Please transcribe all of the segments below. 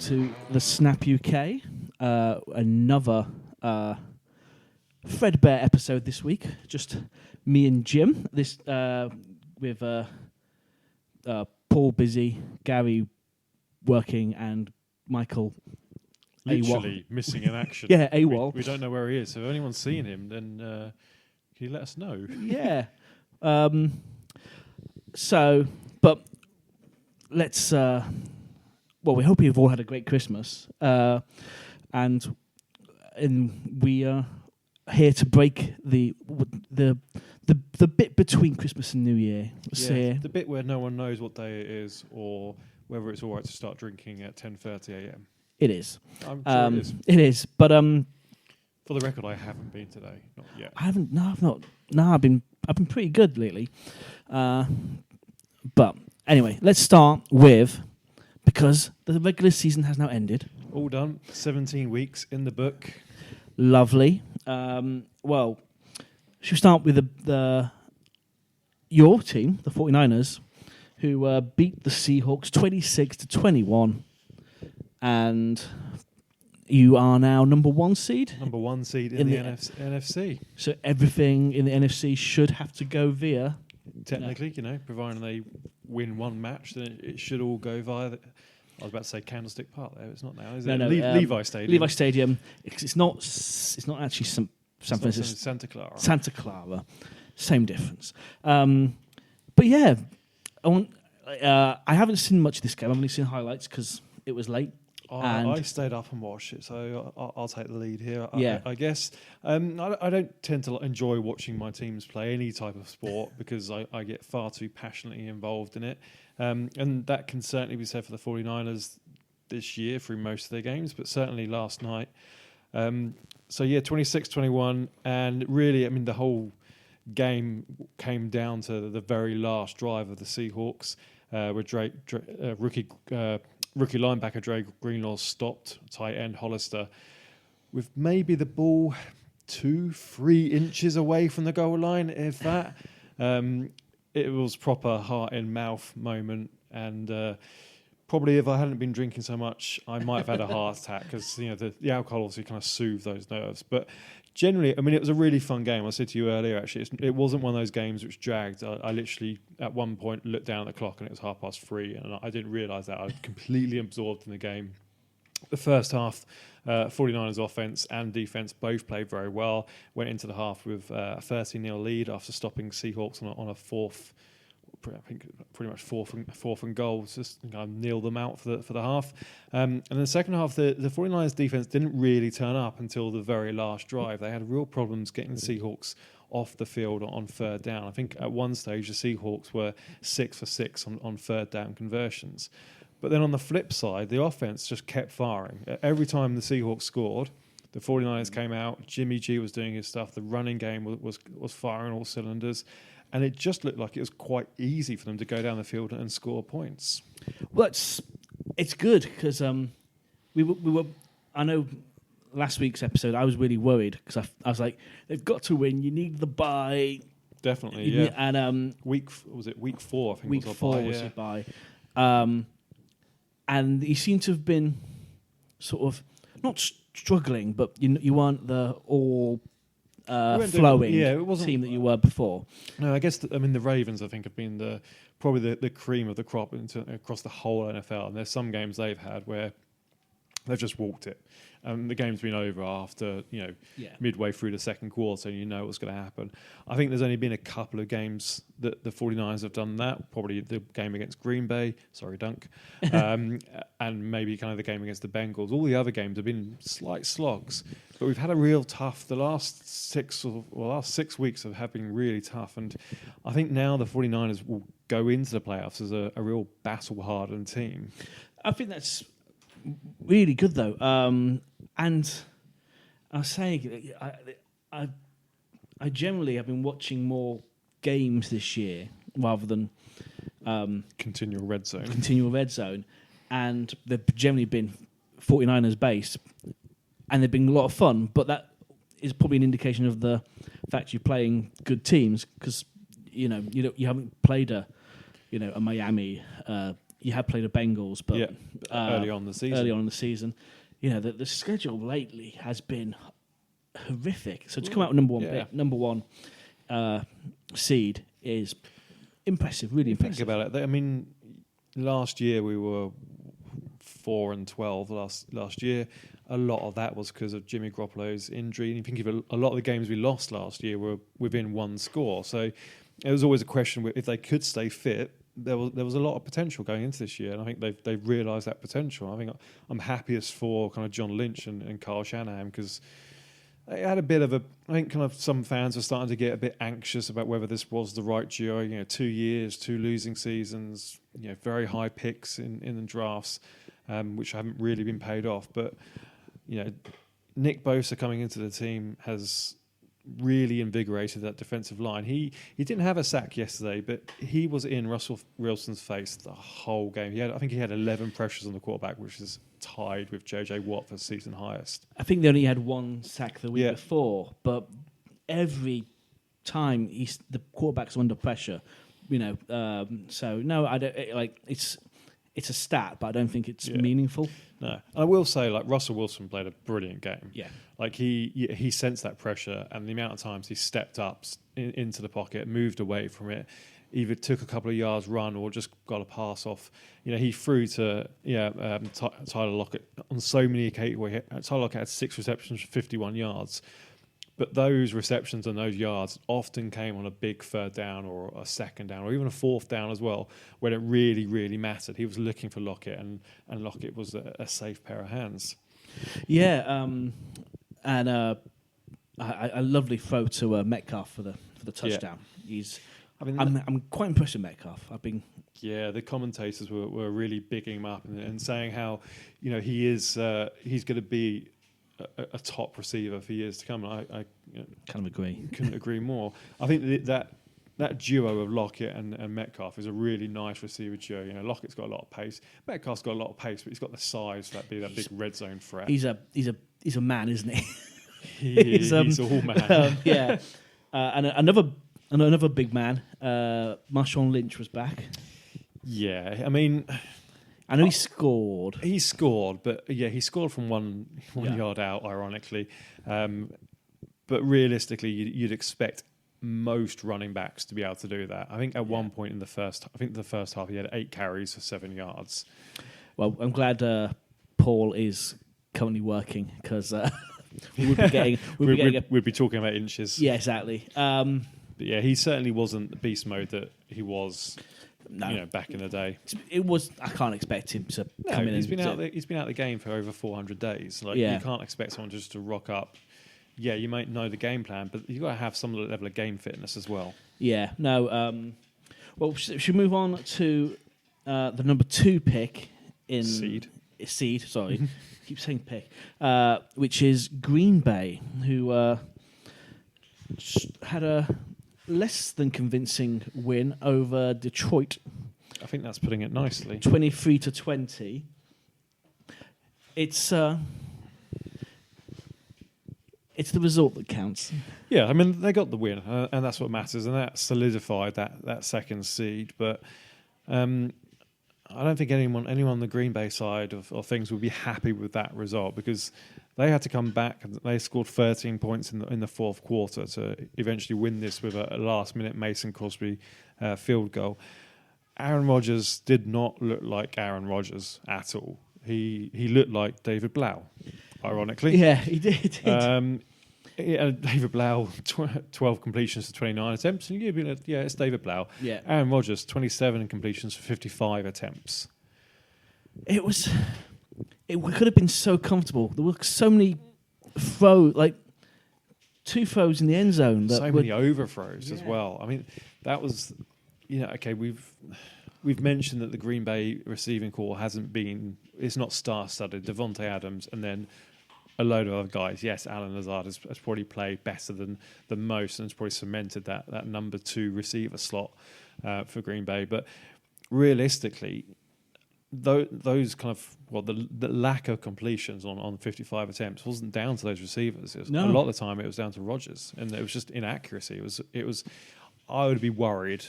to the Snap UK. Another threadbare episode this week. Just me and Jim. This with Paul busy, Gary working, and Michael literally missing in action. Yeah, AWOL. We don't know where he is. So if anyone's seen him, then can you let us know? Yeah. But let's. We hope you've all had a great Christmas, and we are here to break the bit between Christmas and New Year. The bit where no one knows what day it is or whether it's all right to start drinking at 10:30 a.m. It is. I'm sure it is. It is, but for the record, I haven't been today. Not yet. I haven't. No, I've not. No, I've been pretty good lately. But anyway, let's start with, because the regular season has now ended. All done. 17 weeks in the book. Lovely. Should we start with your team, the 49ers, who beat the Seahawks 26-21, and you are now number one seed. Number one seed in the NFC. So everything in the NFC should have to go via. Technically, providing they win one match, then it should all go via. I was about to say Candlestick Park. There, it's not now. Is it? Levi Stadium. Levi Stadium. It's not actually San Francisco. Santa Clara. Santa Clara. Same difference. But yeah, I haven't seen much of this game. I've only seen highlights because it was late. I stayed up and watched it, so I'll take the lead here. I guess I don't tend to enjoy watching my teams play any type of sport because I get far too passionately involved in it. And that can certainly be said for the 49ers this year through most of their games, but certainly last night. 26-21, and really, the whole game came down to the very last drive of the Seahawks, where rookie linebacker Dre Greenlaw stopped tight end Hollister with maybe the ball 2-3 inches away from the goal line, if that. It was proper heart in mouth moment, and probably if I hadn't been drinking so much, I might have had a heart attack because the alcohol obviously kind of soothed those nerves. But generally, it was a really fun game. I said to you earlier, actually, it wasn't one of those games which dragged. I literally, at one point, looked down at the clock and it was 3:30, and I didn't realise that. I was completely absorbed in the game. The first half, 49ers offense and defense both played very well. Went into the half with a 30-0 lead after stopping Seahawks on a fourth, I think pretty much fourth and goal. Just nailed them out for the half. And in the second half, the 49ers defense didn't really turn up until the very last drive. They had real problems getting the Seahawks off the field on third down. I think at one stage the Seahawks were 6 for 6 on third down conversions. But then on the flip side, the offense just kept firing. Every time the Seahawks scored, the 49ers came out, Jimmy G was doing his stuff, the running game was firing all cylinders, and it just looked like it was quite easy for them to go down the field and score points. Well, it's good because we were. I know last week's episode I was really worried because I was like, they've got to win. You need the bye. Definitely, yeah. And week 4? I think week 4 was a bye. And you seem to have been sort of not struggling, but you weren't the all flowing team that you were before. No, I guess the Ravens I think have been probably the cream of the crop across the whole NFL. And there's some games they've had where they've just walked it. The game's been over after midway through the second quarter, and you know what's going to happen. I think there's only been a couple of games that the 49ers have done that. Probably the game against Green Bay, sorry Dunk, and maybe kind of the game against the Bengals. All the other games have been slight slogs, but we've had a real tough. The last 6 weeks have been really tough, and I think now the 49ers will go into the playoffs as a real battle-hardened team. I think that's really good though, and I was saying I generally have been watching more games this year rather than continual red zone, and they've generally been 49ers based, and they've been a lot of fun. But that is probably an indication of the fact you're playing good teams because you haven't played a Miami, you had played the Bengals, but early on in the season. The schedule lately has been horrific. So to come out with number one seed is impressive, really impressive. Think about it. I mean, last year we were 4-12. Last year, a lot of that was because of Jimmy Garoppolo's injury. And you think of a lot of the games we lost last year were within one score. So it was always a question if they could stay fit. There was a lot of potential going into this year, and I think they've realised that potential. I think I'm happiest for kind of John Lynch and Kyle Shanahan, because they had a bit of I think kind of some fans are starting to get a bit anxious about whether this was the right duo. 2 years, 2 losing seasons, very high picks in the drafts, which haven't really been paid off. But Nick Bosa coming into the team has really invigorated that defensive line. He didn't have a sack yesterday, but he was in Russell Wilson's face the whole game. I think he had 11 pressures on the quarterback, which is tied with JJ Watt for season highest. I think they only had 1 sack the week before, but every time the quarterback's under pressure, so no, I don't it's a stat, but I don't think it's meaningful. No, I will say, Russell Wilson played a brilliant game. Yeah, he sensed that pressure, and the amount of times he stepped up into the pocket, moved away from it, either took a couple of yards run or just got a pass off. He threw to Tyler Lockett on so many occasions. Tyler Lockett had 6 receptions for 51 yards. But those receptions and those yards often came on a big 3rd down or a 2nd down or even a 4th down as well, when it really, really mattered. He was looking for Lockett, and Lockett was a safe pair of hands. Yeah, and a lovely throw to Metcalf for the touchdown. Yeah. I'm quite impressed with Metcalf. The commentators were really bigging him up and saying how he's going to be a top receiver for years to come. And I kind of agree. Couldn't agree more. I think that duo of Lockett and Metcalf is a really nice receiver duo. Lockett's got a lot of pace. Metcalf's got a lot of pace, but he's got the size to be that big red zone threat. He's a man, isn't he? He's all man. And another big man, Marshawn Lynch, was back. Yeah, I mean, I know he scored. He scored, but he scored from one yard out, ironically. But realistically, you'd expect most running backs to be able to do that. I think at one point in the first half, he had 8 carries for 7 yards. Well, I'm glad Paul is currently working, because we'd be talking about inches. Yeah, exactly. But he certainly wasn't the beast mode that he was. No. Back in the day, I can't expect him to come in. He's been out the game for over 400 days. You can't expect someone just to rock up. Yeah, you might know the game plan, but you've got to have some level of game fitness as well. Yeah. No. Well, should we move on to the number 2 pick in seed. Sorry, keep saying pick, which is Green Bay, who had a less than convincing win over Detroit. I think that's putting it nicely. 23-20. It's the result that counts. Yeah, I mean, they got the win, and that's what matters, and that solidified that second seed. But I don't think anyone on the Green Bay side of things would be happy with that result, because they had to come back and they scored 13 points in the 4th quarter to eventually win this with a last-minute Mason Crosby field goal. Aaron Rodgers did not look like Aaron Rodgers at all. He looked like David Blau, ironically. Yeah, he did. David Blau, 12 completions to 29 attempts. And you'd be like, it's David Blau. Yeah. Aaron Rodgers, 27 completions for 55 attempts. It could have been so comfortable. There were so many throws, 2 throws in the end zone. Many overthrows as well. I mean, that was, okay, we've mentioned that the Green Bay receiving corps it's not star-studded. Devontae Adams and then a load of other guys. Yes, Alan Lazard has probably played better than most, and has probably cemented that number 2 receiver slot for Green Bay. But realistically, those kind of the lack of completions on 55 attempts wasn't down to those receivers. A lot of the time it was down to Rodgers, and it was just inaccuracy. It was. I would be worried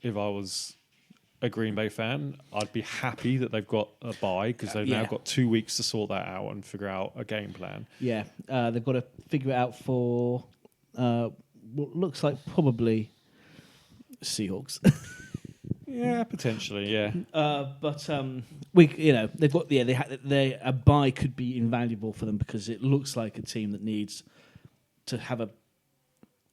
if I was a Green Bay fan, I'd be happy that they've got a bye because they've now got 2 weeks to sort that out and figure out a game plan. Yeah, they've got to figure it out for what looks like probably Seahawks. Yeah, potentially. Yeah, but they've got a bye could be invaluable for them because it looks like a team that needs to have a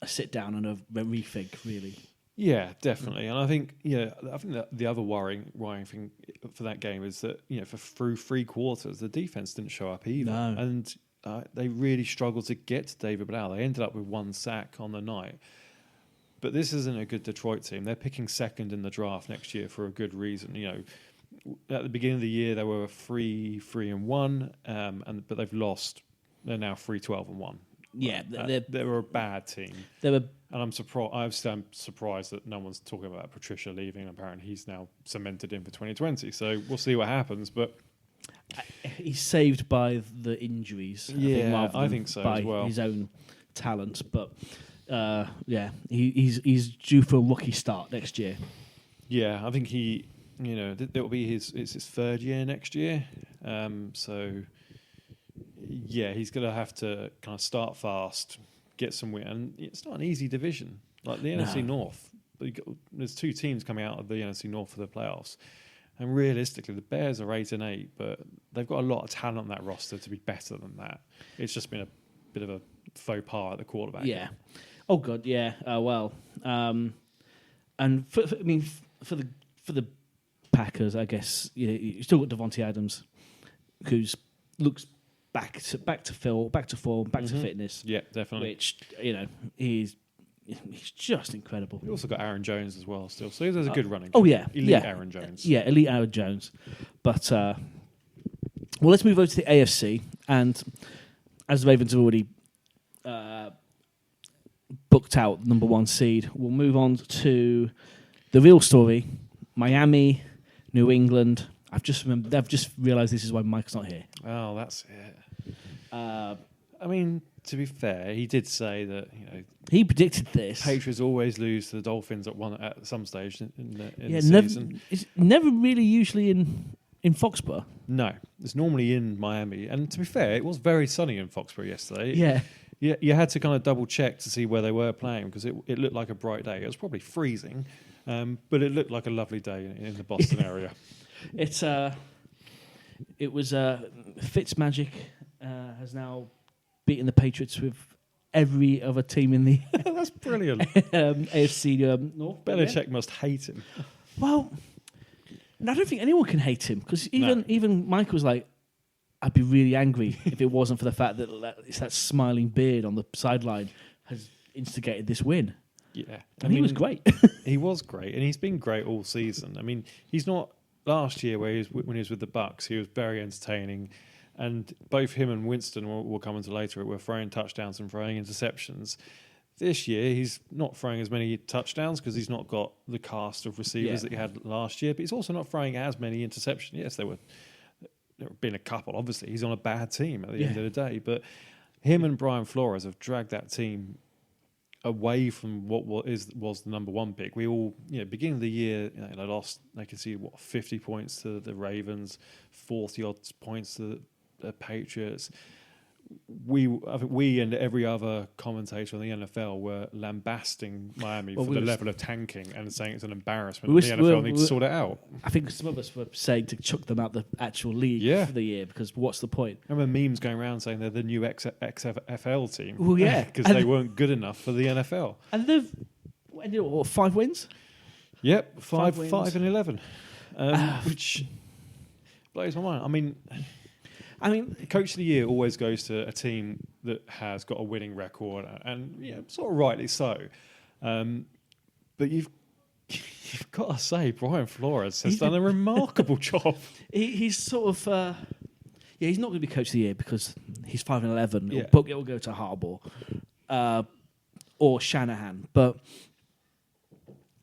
sit down and a rethink really. Yeah, definitely. And I think that the other worrying thing for that game is that through 3 quarters the defense didn't show up either, and they really struggled to get to David Blau. They ended up with 1 sack on the night. But this isn't a good Detroit team. They're picking second in the draft next year for a good reason. At the beginning of the year they were 3-1, but they've lost. They're now 3-12-1. Yeah, they were a bad team. And I'm surprised. I'm surprised that no one's talking about Patricia leaving. Apparently, he's now cemented in for 2020. So we'll see what happens. But he's saved by the injuries. I think so by as well. His own talent, but. He's due for a rookie start next year. Yeah, I think it'll be his 3rd year next year. So yeah, he's going to have to kind of start fast, get some win, and it's not an easy division like the NFC North. There's 2 teams coming out of the NFC North for the playoffs, and realistically, the Bears are 8-8, but they've got a lot of talent on that roster to be better than that. It's just been a bit of a faux pas at the quarterback. Yeah. Oh God, yeah. And for the Packers, I guess you still got Devontae Adams, who's looks back to form, back to fitness. Yeah, definitely. Which he's just incredible. We also got Aaron Jones as well, still. So there's a good running. Oh yeah, elite Aaron Jones. Yeah, elite Aaron Jones. But let's move over to the AFC, and as the Ravens have already booked out number 1 seed, we'll move on to the real story: Miami, New England. I've just realised this is why Mike's not here. Oh, that's it. I mean, to be fair, he did say that he predicted this. Patriots always lose to the Dolphins at some stage in the season. It's never really usually in Foxborough. No, it's normally in Miami. And to be fair, it was very sunny in Foxborough yesterday. Yeah. You had to kind of double check to see where they were playing because it looked like a bright day. It was probably freezing, but it looked like a lovely day in the Boston area. It was Fitzmagic has now beaten the Patriots with every other team in the That's brilliant. AFC North. Belichick must hate him. Well, I don't think anyone can hate him because even Mike was like, I'd be really angry if it wasn't for the fact that it's that smiling beard on the sideline has instigated this win. Yeah. And he was great. He was great, and he's been great all season. I mean, he's not last year when he was with the Bucks, he was very entertaining, and both him and Winston, we'll come into later, were throwing touchdowns and throwing interceptions. This year, he's not throwing as many touchdowns because he's not got the cast of receivers that he had last year, but he's also not throwing as many interceptions. Yes, there have been a couple. Obviously, he's on a bad team at the end of the day, but him and Brian Flores have dragged that team away from what was the number 1 pick. We all, beginning of the year, they lost. They conceded 50 points to the Ravens, 40 odd points to the Patriots. I think we and every other commentator on the NFL were lambasting Miami for the level of tanking and saying it's an embarrassment. The NFL needs to sort it out. I think some of us were saying to chuck them out the actual league for the year because what's the point? I remember memes going around saying they're the new XFL team. Well, yeah. Because they weren't good enough for the NFL. And they've ended up, 5 wins? Yep, 5 wins. 5 and 11, which blows my mind. I mean, Coach of the Year always goes to a team that has got a winning record, and sort of rightly so. But you've got to say, Brian Flores has done a remarkable job. He's sort of, he's not going to be Coach of the Year because he's 5 and 11. Yeah. It'll go to Harbaugh or Shanahan, but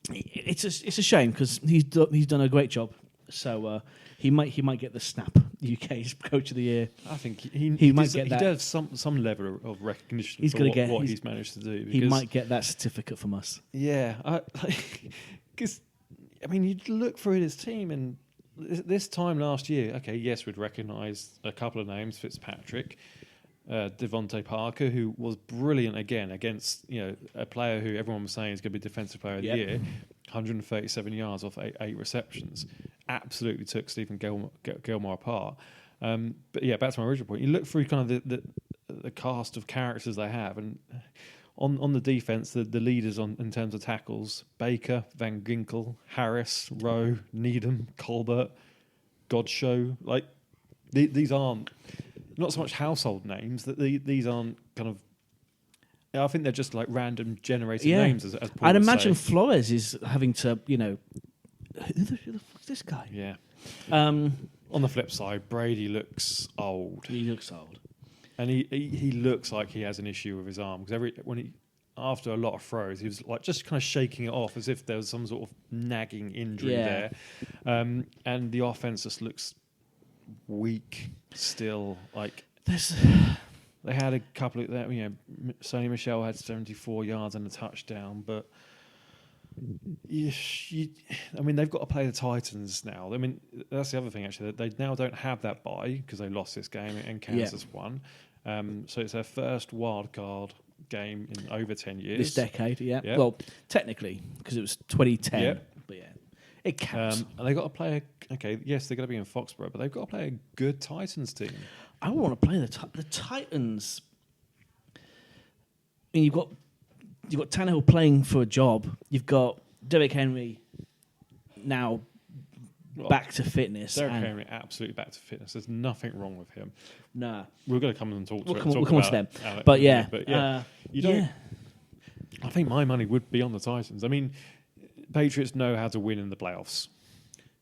it's a shame because he's done a great job. So he might get the snap, UK's Coach of the Year. I think he might get that. He does some level of recognition he's for what he's managed to do. He might get that certificate from us. Yeah, because I mean, you'd look through his team, and this time last year, okay, yes, we'd recognise a couple of names, Fitzpatrick, Devontae Parker, who was brilliant again against a player who everyone was saying is going to be Defensive Player of the Year, 137 yards off eight receptions, absolutely took Stephen Gilmore apart. But yeah, back to my original point. You look through kind of the cast of characters they have, and on the defense, the leaders in terms of tackles: Baker, Van Ginkel, Harris, Rowe, Needham, Colbert, Godshow. Like these aren't not so much household names. That these aren't kind of. I think they're just like random generated names. As Paul I'd would imagine say. Flores is having to, who the fuck's this guy? Yeah. On the flip side, Brady looks old. He looks old. And he looks like he has an issue with his arm, because after a lot of throws, he was like just kind of shaking it off as if there was some sort of nagging injury there. And the offense just looks weak still. Like they had a couple of Sonny Michel had 74 yards and a touchdown, but they've got to play the Titans now. I mean, that's the other thing actually. They now don't have that bye because they lost this game and Kansas won. So it's their first wildcard game in over 10 years. This decade, Well, technically, because it was 2010. But yeah, it counts. And they've got to play yes, they're going to be in Foxborough, but they've got to play a good Titans team. I want to play the Titans. I mean, you've got Tannehill playing for a job. You've got Derrick Henry now back to fitness. Derrick Henry absolutely back to fitness. There's nothing wrong with him. Nah. We're going to come and talk We'll about come on to them. But yeah. You don't. I think my money would be on the Titans. I mean, Patriots know how to win in the playoffs.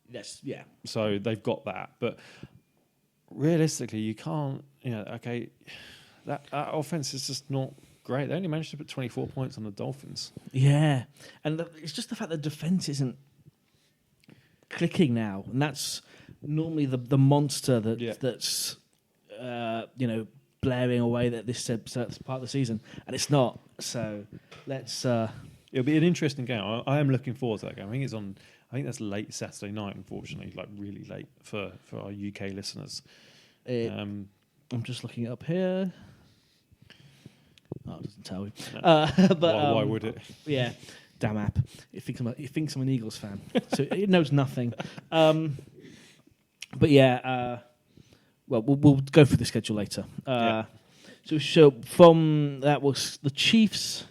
Yes, yeah. So they've got that. But realistically, you can't, that offense is just not great. They only managed to put 24 points on the Dolphins. Yeah. And it's just the fact that defense isn't clicking now. And that's normally the monster that's, blaring away that this part of the season. And it's not. So let's... It'll be an interesting game. I am looking forward to that game. I think that's late Saturday night, unfortunately, like really late for our UK listeners. I'm just looking it up here. Oh, it doesn't tell you. No. But why would it? Yeah, damn app. It thinks I'm an Eagles fan, so it knows nothing. But yeah, we'll go through the schedule later. So from that was the Chiefs.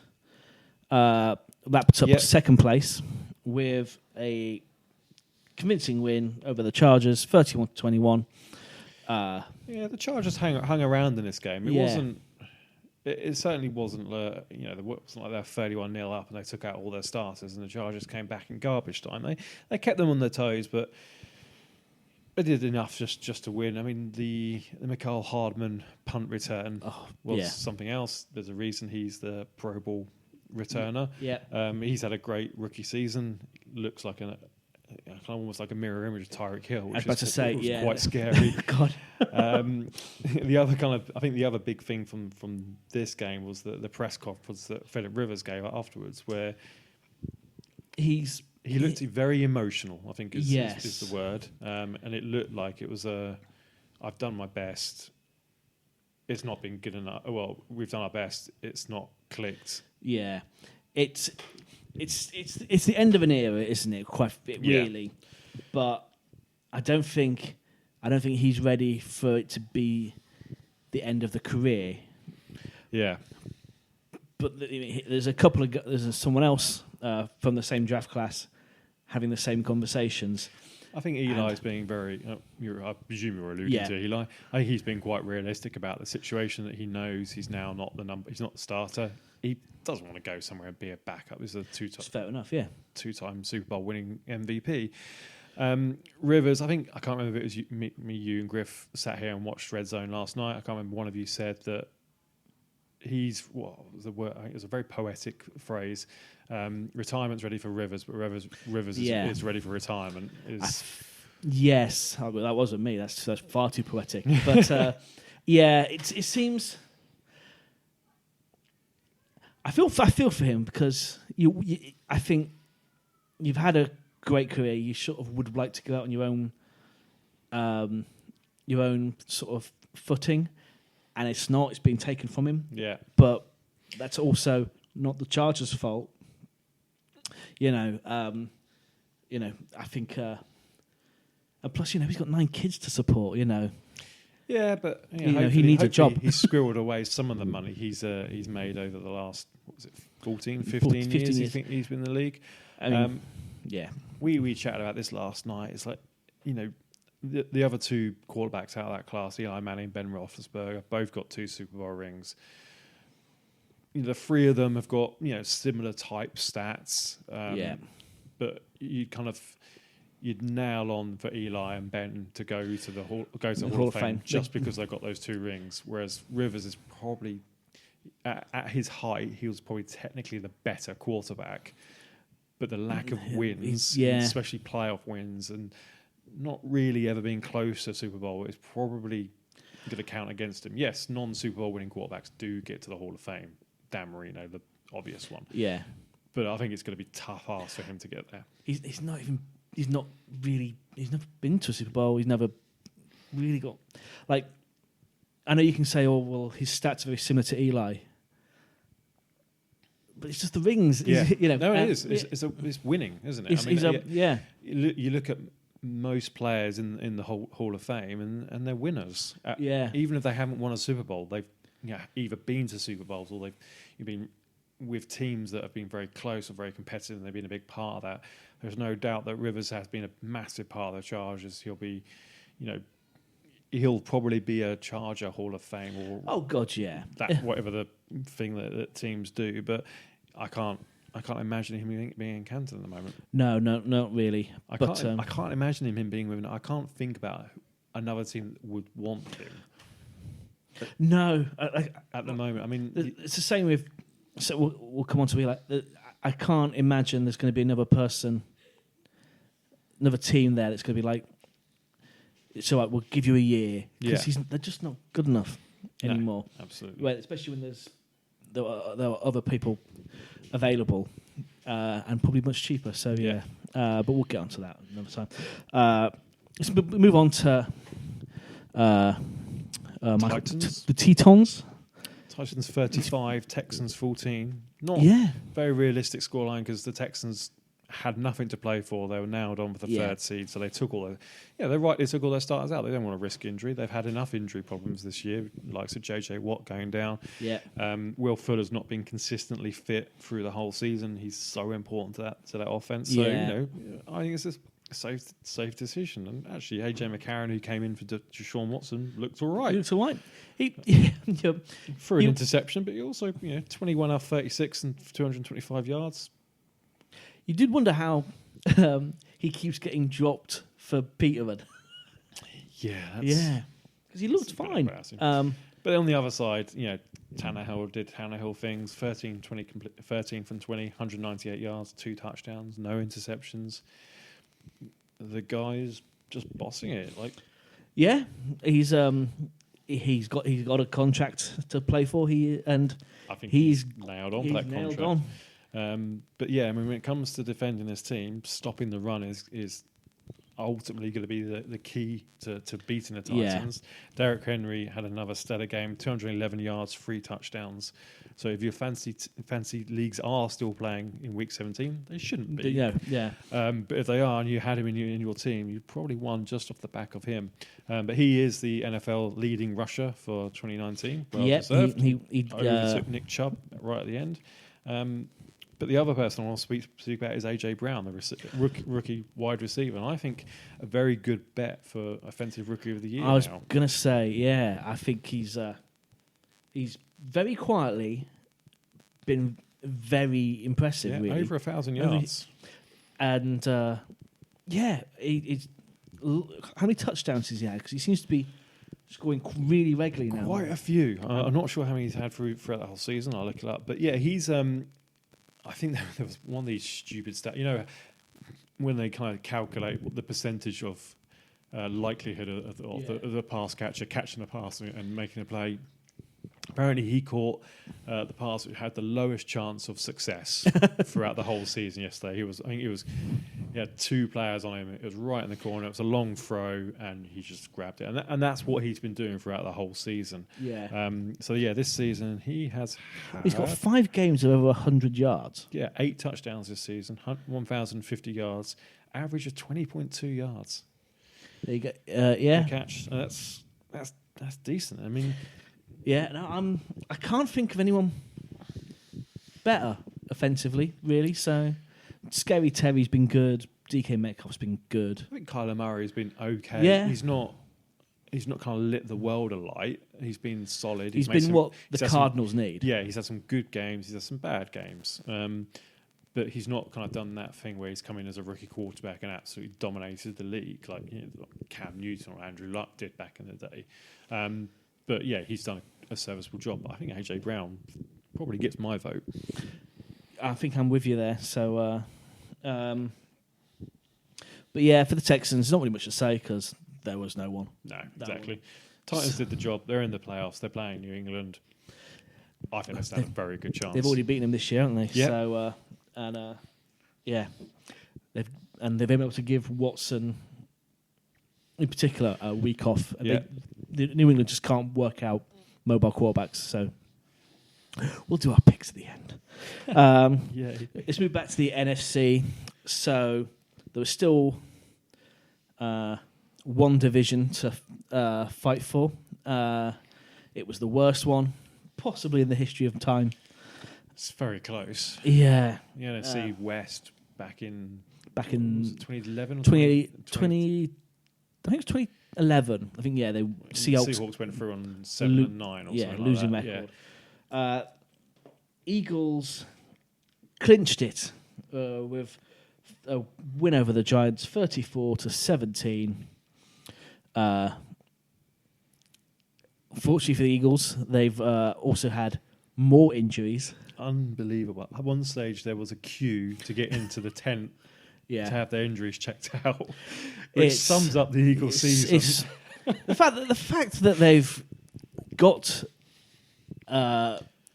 Wrapped up second place with a convincing win over the Chargers, 31-21. The Chargers hung around in this game. It wasn't. It certainly wasn't. It wasn't like they're 31-0 up and they took out all their starters and the Chargers came back in garbage time. They kept them on their toes, but they did enough just to win. I mean, the Mecole Hardman punt return was something else. There's a reason he's the Pro Bowl returner. He's had a great rookie season. Looks like almost like a mirror image of Tyreek Hill, which was quite scary. God. The other big thing from this game was the press conference that Philip Rivers gave afterwards, where he looked very emotional, I think is the word, and it looked like it was I've done my best. It's not been good enough. Well, we've done our best. It's not clicked. Yeah, it's the end of an era, isn't it? Really, but I don't think he's ready for it to be the end of the career. Yeah, but there's someone else from the same draft class having the same conversations. I think Eli's being very. I presume you're alluding to Eli. I think he's been quite realistic about the situation that he knows he's now not the number. He's not the starter. He doesn't want to go somewhere and be a backup. He's a fair enough, yeah. Two-time Super Bowl winning MVP. Rivers, I can't remember if it was you and Griff sat here and watched Red Zone last night. I can't remember, one of you said that he's, I think it was a very poetic phrase. Retirement's ready for Rivers, but Rivers is ready for retirement. Yes, that wasn't me. That's far too poetic. But it seems. I feel for him because I think you've had great career, you sort of would like to go out on your own sort of footing, and it's not. It's been taken from him. Yeah. But that's also not the Chargers' fault. I think, and plus, he's got 9 kids to support. Yeah, but he needs a job. He's squirreled away some of the money he's made over the last 14, 15 years. You think he's been in the league? Yeah. We chatted about this last night. It's like, the other 2 quarterbacks out of that class, Eli Manning, Ben Roethlisberger, both got 2 Super Bowl rings. The 3 of them have got similar type stats. But you'd nail on for Eli and Ben to go to the Hall of Fame just because they've got those 2 rings. Whereas Rivers is probably at his height, he was probably technically the better quarterback, but the lack of wins, especially playoff wins, and not really ever being close to Super Bowl is probably going to count against him. Yes, non-Super Bowl winning quarterbacks do get to the Hall of Fame. Dan Marino, the obvious one. Yeah, but I think it's going to be tough ass for him to get there. He's never been to a Super Bowl. He's never really got, I know you can say, oh, well, his stats are very similar to Eli. But it's just the rings. Yeah. No, it is. It's winning, isn't it? You look at most players in the Hall of Fame and they're winners. Even if they haven't won a Super Bowl, they've either been to Super Bowls or you've been with teams that have been very close or very competitive, and they've been a big part of that. There's no doubt that Rivers has been a massive part of the Chargers. He'll be, he'll probably be a Charger Hall of Fame or whatever the thing that teams do. But I can't imagine him being in Canton at the moment. No, not really. I can't imagine him being with. I can't think about another team that would want him. No, at the moment. I mean, it's the same with. So we'll come on to Eli. I can't imagine there's going to be another team there that's going to be like, it's all right, we'll give you a year. Because they're just not good enough anymore. No, absolutely. Well, especially when there are other people available and probably much cheaper. So, but we'll get onto that another time. Let's move on to the Tetons. Titans 35, Texans 14. Not very realistic scoreline because the Texans had nothing to play for. They were nailed on for the 3rd seed, so they took they're right. They took all their starters out. They don't want to risk injury. They've had enough injury problems this year, likes of JJ Watt going down. Will Fuller's not been consistently fit through the whole season. He's so important to that offense. So I think it's a safe decision. And actually, AJ McCarron, who came in for Deshaun Watson, looked all right. He threw an interception, but he also 21 out of 36 and 225 yards. You did wonder how he keeps getting dropped for Peterman. Because he looked fine. But on the other side, Tannehill did Tannehill things. 13 from 20, 198 yards, 2 touchdowns, no interceptions. The guy's just bossing it. He's got a contract to play for. I think he's nailed on for that contract. But when it comes to defending this team, stopping the run is ultimately going to be the key to beating the Titans. Derrick Henry had another stellar game, 211 yards, 3 touchdowns. So if your fancy leagues are still playing in week 17, they shouldn't be. But if they are and you had him in your team, you'd probably won just off the back of him. But he is the NFL leading rusher for 2019. Well deserved. He overtook Nick Chubb right at the end. But the other person I want to speak about is AJ Brown, the rookie wide receiver. And I think a very good bet for Offensive Rookie of the Year. I was going to say, I think he's very quietly been very impressive. Yeah, really. Over 1,000 yards. And how many touchdowns has he had? Because he seems to be scoring really regularly now. Quite a few. I'm not sure how many he's had throughout the whole season. I'll look it up. But he's... I think there was one of these stupid stats. When they kind of calculate what the percentage of likelihood of the pass catcher catching the pass and making a play. Apparently, he caught the pass which had the lowest chance of success throughout the whole season yesterday. It He had 2 players on him. It was right in the corner. It was a long throw, and he just grabbed it. And that's what he's been doing throughout the whole season. Yeah. This season he has He's got 5 games of over 100 yards. Yeah, 8 touchdowns this season, 1,050 yards, average of 20.2 yards. There you go. Yeah. Per catch. That's decent. I mean, yeah. No, I can't think of anyone better offensively, really. So, Scary Terry's been good. DK Metcalf's been good. I think Kyler Murray's been okay. Yeah. He's not kind of lit the world alight. He's been solid. He's been what the Cardinals need. Yeah, he's had some good games. He's had some bad games. But he's not kind of done that thing where he's come in as a rookie quarterback and absolutely dominated the league like Cam Newton or Andrew Luck did back in the day. But yeah, he's done a serviceable job. But I think AJ Brown probably gets my vote. I think I'm with you there. So, but yeah, for the Texans, not really much to say because there was no one. No, exactly. Titans did the job. They're in the playoffs. They're playing New England. I think that's a very good chance. They've already beaten them this year, haven't they? Yeah. So, yeah, they've been able to give Watson, in particular, a week off. And New England just can't work out mobile quarterbacks. So we'll do our picks at the end. Let's move back to the NFC. So there was still one division to fight for. It was the worst one, possibly in the history of time. It's very close. Yeah. The NFC West back in 2011 or 20, I think it was 2011. I think, the Seahawks went through on 7-9 or something losing like that. record. Eagles clinched it with a win over the Giants, 34-17. Fortunately for the Eagles, they've also had more injuries. Unbelievable. At one stage, there was a queue to get into the tent to have their injuries checked out, which sums up the Eagles' season. The fact that they've got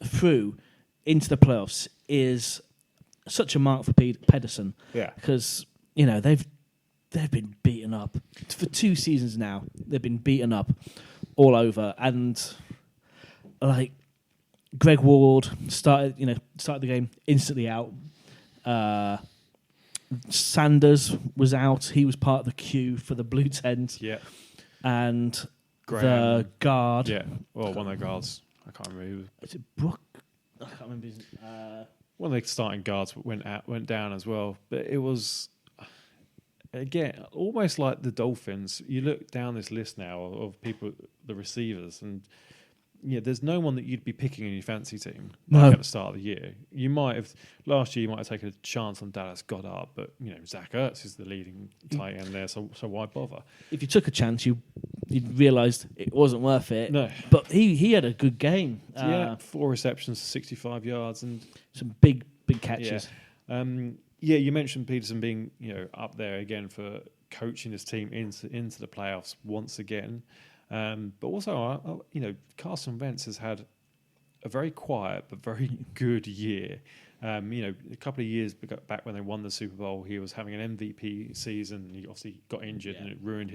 through into the playoffs is such a mark for Pedersen. Yeah, because they've been beaten up for 2 seasons now. They've been beaten up all over, and like Greg Ward started the game instantly out. Sanders was out. He was part of the queue for the blue tent. Yeah, and Graham, the guard. Yeah, well, one of the guards. I can't remember. Is it Brooke? I can't remember. One of the starting guards went down as well. But it was, again, almost like the Dolphins. You look down this list now of people, the receivers, and there's no one that you'd be picking in your fantasy team at the start of the year. Last year you might have taken a chance on Dallas Goedert, but Zach Ertz is the leading tight end there, so why bother? If you took a chance, you'd realised it wasn't worth it. No, but he had a good game. 4 receptions, 65 yards, and some big catches. Yeah. You mentioned Peterson being up there again for coaching his team into the playoffs once again. But also, Carson Wentz has had a very quiet but very good year. A couple of years back when they won the Super Bowl, he was having an MVP season. He obviously got injured and it ruined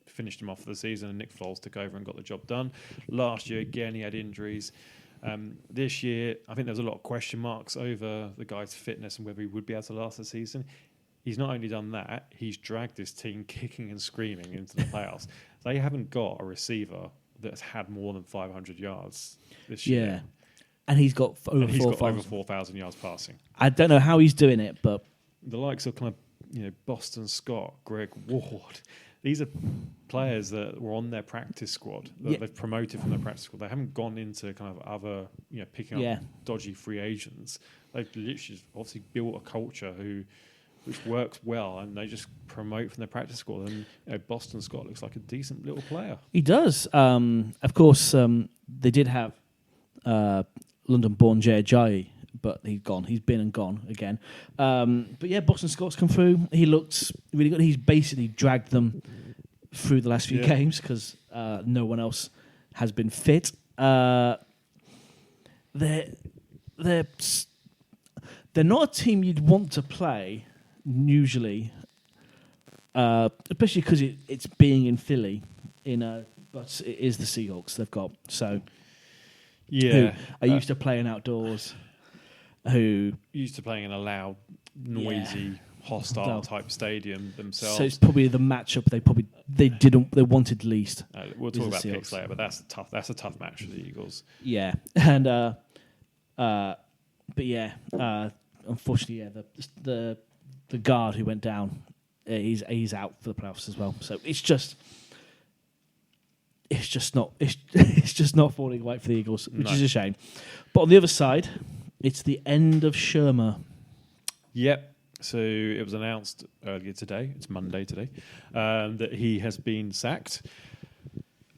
finished him off for the season, and Nick Foles took over and got the job done. Last year, again, he had injuries. This year, I think there's a lot of question marks over the guy's fitness and whether he would be able to last the season. He's not only done that, he's dragged his team kicking and screaming into the playoffs. They haven't got a receiver that's had more than 500 yards this year. Yeah, and he's got over 4,000 yards passing. I don't know how he's doing it, but the likes of kind of Boston Scott, Greg Ward, these are players that were on their practice squad that they've promoted from their practice squad. They haven't gone into kind of other, picking up dodgy free agents. They've literally obviously built a culture which works well, and they just promote from their practice squad. And Boston Scott looks like a decent little player. He does. Of course, they did have London-born Jay Ajayi, but he's gone. He's been and gone again. But yeah, Boston Scott's come through. He looks really good. He's basically dragged them through the last few games because no one else has been fit. They're not a team you'd want to play usually, especially because it's being in Philly, but it is the Seahawks they've got. So, yeah, who are used to playing outdoors, who used to playing in a loud, noisy, hostile type stadium themselves. So it's probably the matchup they wanted least. We'll talk about picks later, but that's a tough match for the Eagles. Yeah, and but yeah, unfortunately, yeah, the guard who went down, he's out for the playoffs as well. So it's just not falling right for the Eagles, which is a shame. But on the other side, it's the end of Schurmur. Yep. So it was announced earlier today, it's Monday today, that he has been sacked.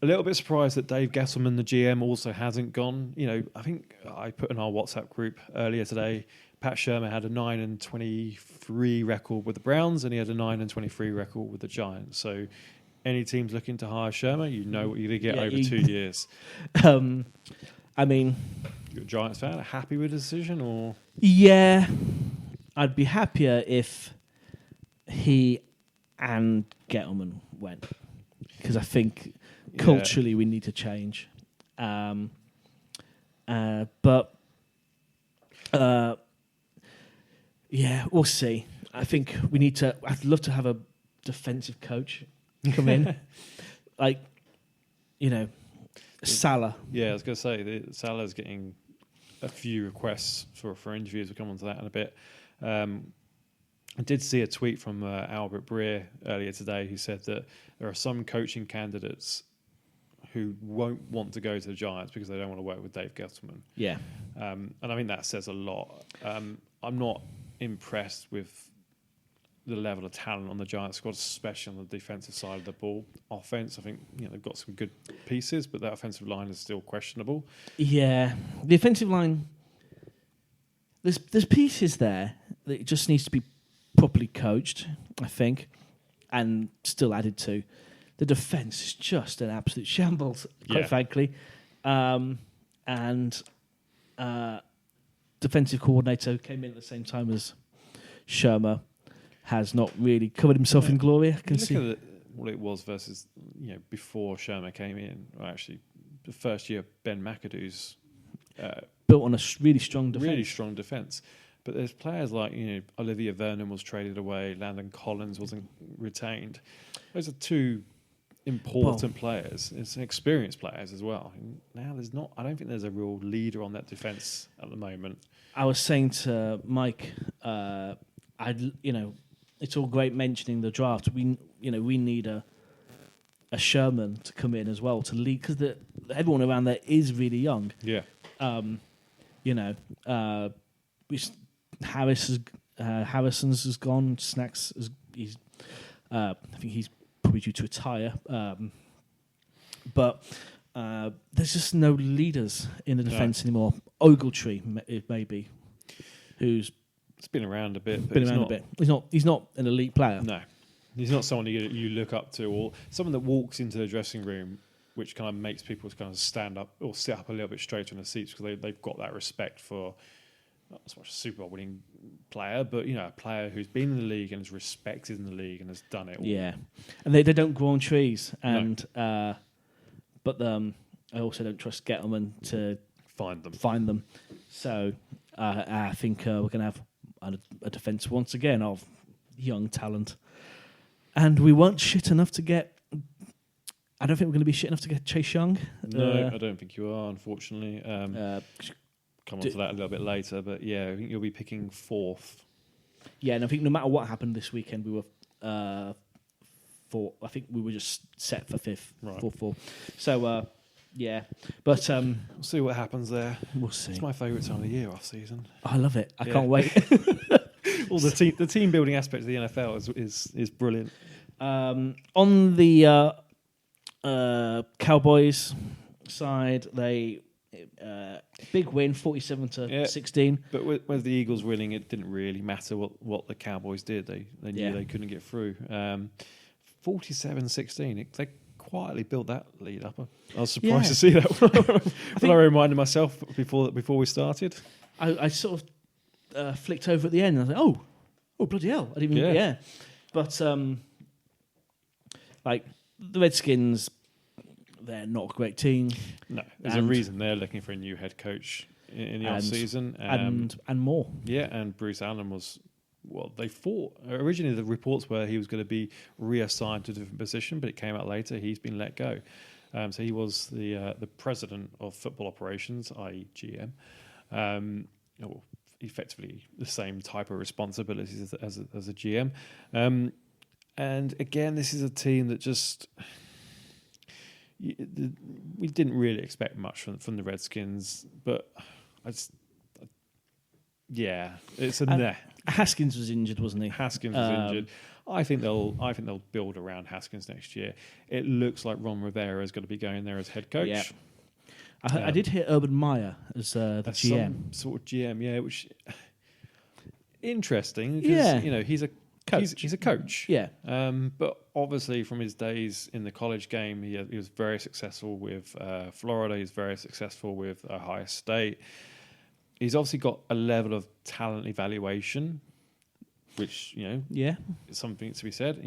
A little bit surprised that Dave Gettleman, the GM, also hasn't gone. I think I put in our WhatsApp group earlier today, Pat Schurmur had a 9-23 record with the Browns, and he had a 9-23 record with the Giants. So any teams looking to hire Schurmur, you know what you're going to get over 2 years. I mean, you're a Giants fan, happy with the decision, or? Yeah. I'd be happier if he and Gettleman went, because I think culturally we need to change. But we'll see. I think we need to. I'd love to have a defensive coach come in, Salah. Yeah, I was going to say Salah's getting a few requests for interviews. We'll come on to that in a bit. I did see a tweet from Albert Breer earlier today who said that there are some coaching candidates who won't want to go to the Giants because they don't want to work with Dave Gettleman. Yeah. And I think that says a lot. I'm not impressed with the level of talent on the Giants squad, especially on the defensive side of the ball. Offense, I think they've got some good pieces, but that offensive line is still questionable. Yeah. The offensive line... There's pieces there that it just needs to be properly coached, I think, and still added to. The defence is just an absolute shambles, quite frankly. And defensive coordinator came in at the same time as Schurmur, has not really covered himself in glory. I can see at what it was versus before Schurmur came in. Or actually, the first year Ben McAdoo's. Built on a really strong defence. But there's players like, Olivia Vernon was traded away, Landon Collins wasn't retained. Those are two important players. It's experienced players as well. And now I don't think there's a real leader on that defence at the moment. I was saying to Mike, it's all great mentioning the draft. We need a Sherman to come in as well to lead, because everyone around there is really young. Yeah. Harrison's has gone. Snacks I think he's probably due to retire. But there's just no leaders in the defence anymore. Ogletree, maybe, who's been around a bit. He's not an elite player. No, he's not someone you look up to, or someone that walks into the dressing room, which kind of makes people kind of stand up or sit up a little bit straighter in their seats, because they've got that respect for not so much a Super Bowl winning player, but a player who's been in the league and is respected in the league and has done it all. Yeah, and they don't grow on trees, and but I also don't trust Gettleman to find them. So I think we're going to have a defence once again of young talent, and we weren't shit enough to get. I don't think we're going to be shit enough to get Chase Young. No, I don't think you are, unfortunately. Come on to that a little bit later, but yeah, I think you'll be picking fourth. Yeah, and I think no matter what happened this weekend, we were fourth. I think we were just set for fifth, right. 4-4. So yeah, but we'll see what happens there. We'll see. It's my favourite time of the year, off season. I love it. I can't wait. All the team building aspect of the NFL is brilliant. On the Cowboys side, they big win, 47-16. But with the Eagles winning, it didn't really matter what the Cowboys did. They knew they couldn't get through. 47-16. They quietly built that lead up. I was surprised to see that when I reminded myself before we started. I sort of flicked over at the end and I was like, Oh, bloody hell. I didn't even... Yeah. But, like, the Redskins, they're not a great team. No. There's a reason they're looking for a new head coach in the off-season. And more. Yeah, and Bruce Allen was... Well, they thought... Originally, the reports were he was going to be reassigned to a different position, but it came out later he's been let go. So he was the president of football operations, i.e. GM. Effectively the same type of responsibilities as a GM. And again, this is a team that just... we didn't really expect much from the Redskins, but it's a nah. Haskins was injured, wasn't he? Haskins was injured. I think they'll build around Haskins next year. It looks like Ron Rivera is going to be going there as head coach. Yeah. I did hear Urban Meyer as the GM. Some sort of GM, yeah, which interesting because he's a coach. He's a coach. Yeah. But obviously from his days in the college game, he was very successful with Florida. He's very successful with Ohio State. He's obviously got a level of talent evaluation, which, is something to be said,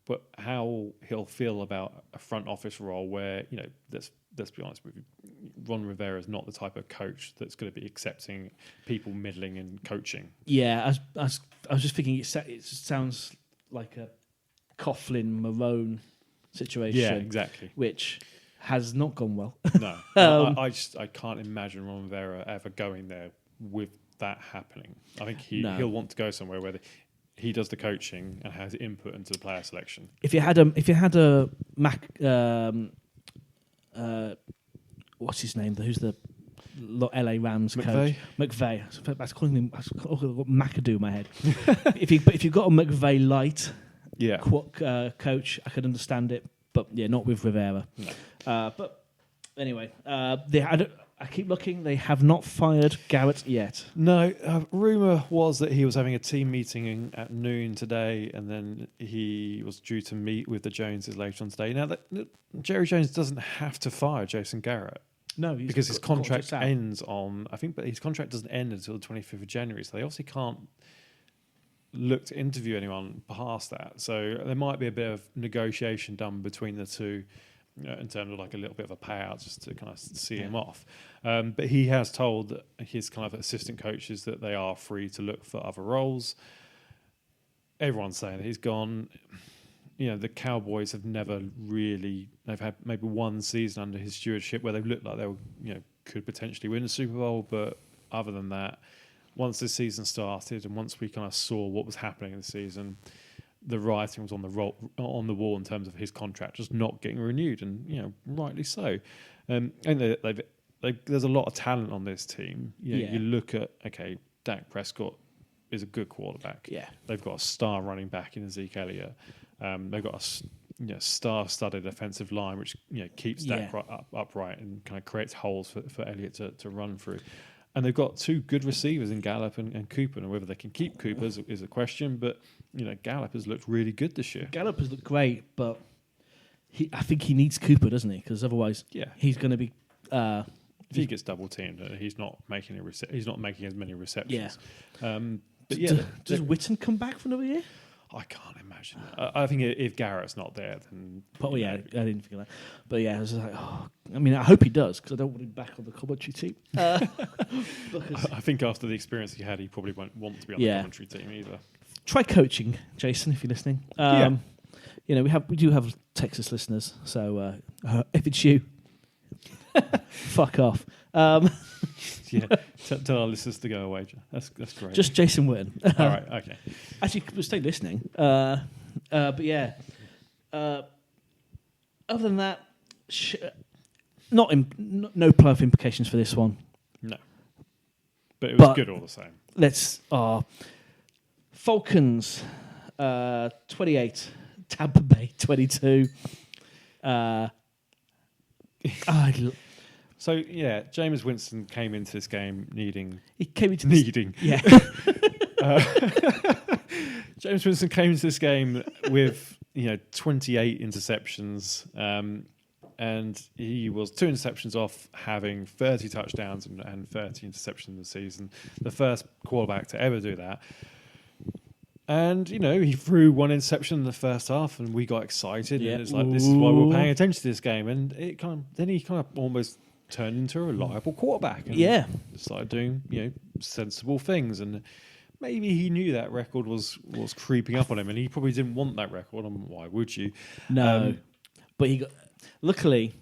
but how he'll feel about a front office role where, let's be honest with you, Ron Rivera is not the type of coach that's going to be accepting people middling in coaching. Yeah, I was just thinking it sounds like a Coughlin Marone situation. Yeah, exactly. Which has not gone well. No, I can't imagine Ron Rivera ever going there with that happening. I think he'll want to go somewhere where he does the coaching and has input into the player selection. If you had a Mac, what's his name? Who's the LA Rams coach? McVay. That's calling him. I've got McAdoo in my head. if you got a McVay light, coach, I could understand it, but not with Rivera. No. But anyway, I keep looking. They have not fired Garrett yet. No, rumour was that he was having a team meeting at noon today, and then he was due to meet with the Joneses later on today. Now, Jerry Jones doesn't have to fire Jason Garrett. No, because his contract ends on... but his contract doesn't end until the 25th of January, so they obviously can't look to interview anyone past that. So there might be a bit of negotiation done between the two, in terms of like a little bit of a payout just to kind of see him off. But he has told his kind of assistant coaches that they are free to look for other roles. Everyone's saying that he's gone. The Cowboys have never really... They've had maybe one season under his stewardship where they've looked like they were, could potentially win the Super Bowl, but other than that, once the season started and once we kind of saw what was happening in the season, the writing was on the wall in terms of his contract just not getting renewed, and rightly so. And there's a lot of talent on this team. You look at Dak Prescott is a good quarterback. Yeah, they've got a star running back in Zeke Elliott. They've got a star-studded offensive line which keeps Dak upright and kind of creates holes for Elliott to run through. And they've got two good receivers in Gallup and Cooper, and whether they can keep Cooper is a question. But Gallup has looked really good this year. Gallup has looked great, but I think he needs Cooper, doesn't he? Because otherwise, he's going to be. If he gets double teamed, he's not making he's not making as many receptions. Yeah. Does Witten come back for another year? I can't imagine. I think if Garrett's not there, then... I didn't think of that. But I was like, I hope he does, because I don't want him back on the commentary team. I think after the experience he had, he probably won't want to be on the commentary team either. Try coaching, Jason, if you're listening. We do have Texas listeners, so if it's you, fuck off. Tell our listeners to go away. That's great. Just Jason Witten. All right, okay. Actually, stay listening. But other than that, no playoff implications for this one. No, but it was good all the same. Let's Falcons 28, Tampa Bay 22. So Jameis Winston came into this game needing. Yeah. Jameis Winston came into this game with 28 interceptions, and he was 2 interceptions off having 30 touchdowns and 30 interceptions in the season. The first quarterback to ever do that. And, he threw one interception in the first half and we got excited. Yeah. And it's like, this is why we're paying attention to this game. And he kind of almost turned into a reliable quarterback. And started doing, sensible things. And maybe he knew that record was creeping up on him and he probably didn't want that record. And why would you? No. But luckily,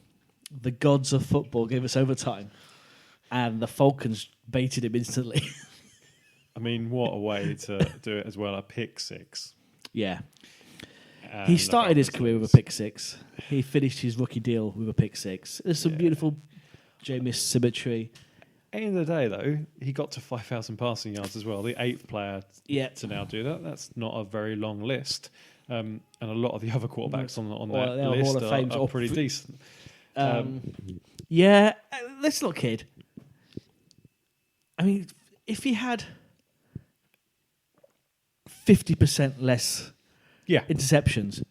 the gods of football gave us overtime and the Falcons baited him instantly. I mean, what a way to do it as well, a pick six. Yeah. And he started his career with a pick six. He finished his rookie deal with a pick six. There's some beautiful Jameis symmetry. End of the day, though, he got to 5,000 passing yards as well. The 8th player to now do that. That's not a very long list. And a lot of the other quarterbacks on that list are pretty decent. Let's look, kid. I mean, if he had 50% less interceptions,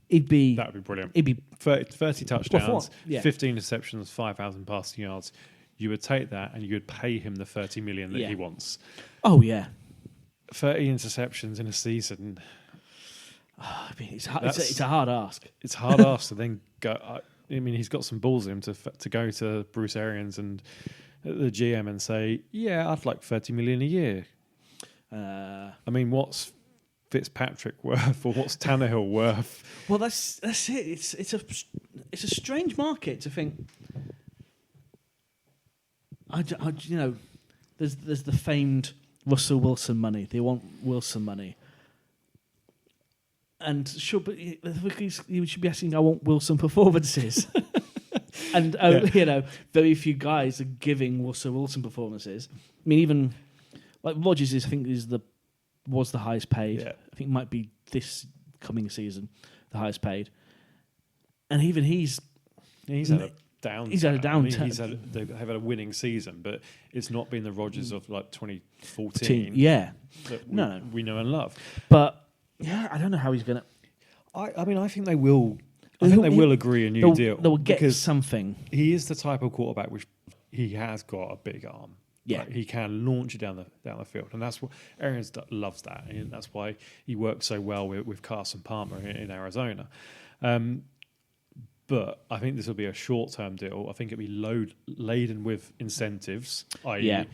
that would be brilliant. He'd be 30 touchdowns, 15 interceptions, 5,000 passing yards. You would take that and you would pay him the $30 million that he wants. Oh yeah, 30 interceptions in a season. I mean, it's a hard ask. It's a hard ask to then go. I mean, he's got some balls in him to go to Bruce Arians and the GM and say, "Yeah, I'd like $30 million a year." I mean, what's Fitzpatrick worth, or what's Tannehill worth? Well, that's it. It's a strange market to think. There's the famed Russell Wilson money. They want Wilson money, and but you should be asking, I want Wilson performances. And very few guys are giving Russell Wilson performances. I mean, even like Rodgers I think was the highest paid. Yeah. I think might be this coming season the highest paid, and even he's had a down. He's had a downturn. They've had a winning season, but it's not been the Rodgers of like 2014. Yeah, that we know and love. But I don't know how he's gonna. I think they will. I think they will agree a new deal. They'll get something. He is the type of quarterback which he has got a big arm. Yeah, like he can launch it down the field, and that's what Arians loves that, and that's why he works so well with Carson Palmer in Arizona. But I think this will be a short-term deal. I think it'll be laden with incentives, i.e.,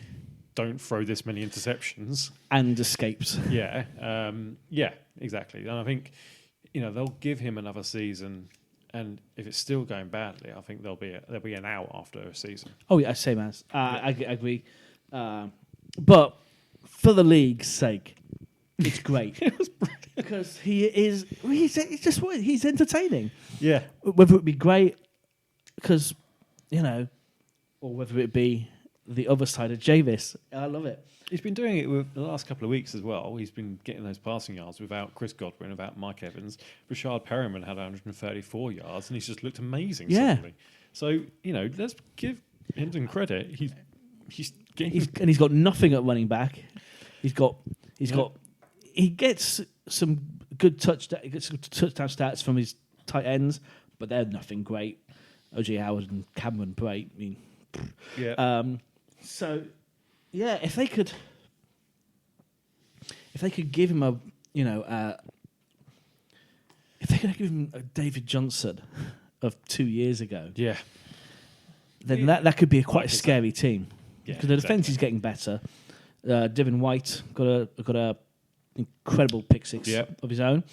don't throw this many interceptions and escapes. Yeah, exactly. And I think they'll give him another season, and if it's still going badly, I think there'll be an out after a season. Oh yeah, same as I agree. But for the league's sake, it's great. Because he's entertaining. Yeah. Whether it be great, because, or whether it be the other side of Jameis, I love it. He's been doing it with the last couple of weeks as well. He's been getting those passing yards without Chris Godwin, without Mike Evans. Rashad Perriman had 134 yards, and he's just looked amazing suddenly. So, let's give him some credit. He's got nothing at running back. He gets some good touchdown stats from his tight ends, but they're nothing great. O.J. Howard and Cameron Brate. I mean, if they could give him a David Johnson of 2 years ago, then that could be quite a scary team. Because the defense is getting better. Devin White got a incredible pick six of his own.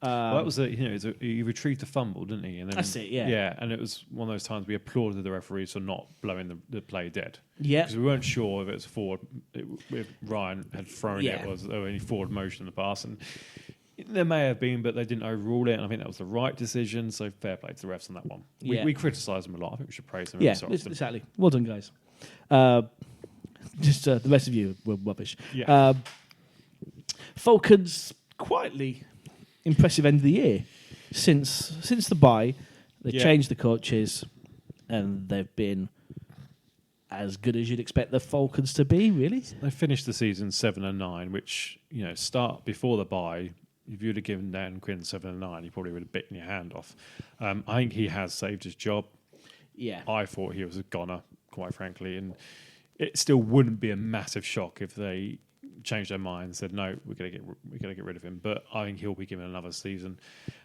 That was he retrieved the fumble, didn't he? And then, that's it. Yeah. Yeah, and it was one of those times we applauded the referees for not blowing the play dead. Yeah, because we weren't sure if it was forward. If Ryan had thrown it, was there any forward motion in the pass, and there may have been, but they didn't overrule it, and I think that was the right decision. So fair play to the refs on that one. We criticise them a lot. I think we should praise them. Yeah, exactly. Well done, guys. Just the rest of you were rubbish. Yeah. Falcons quietly impressive end of the year. Since the bye, they changed the coaches, and they've been as good as you'd expect the Falcons to be. Really, they finished the season 7-9, which start before the bye. If you'd have given Dan Quinn 7-9, he probably would have bitten your hand off. I think he has saved his job. Yeah, I thought he was a goner, quite frankly, and it still wouldn't be a massive shock if they changed their mind and said no, we're going to get rid of him. But I think he'll be given another season.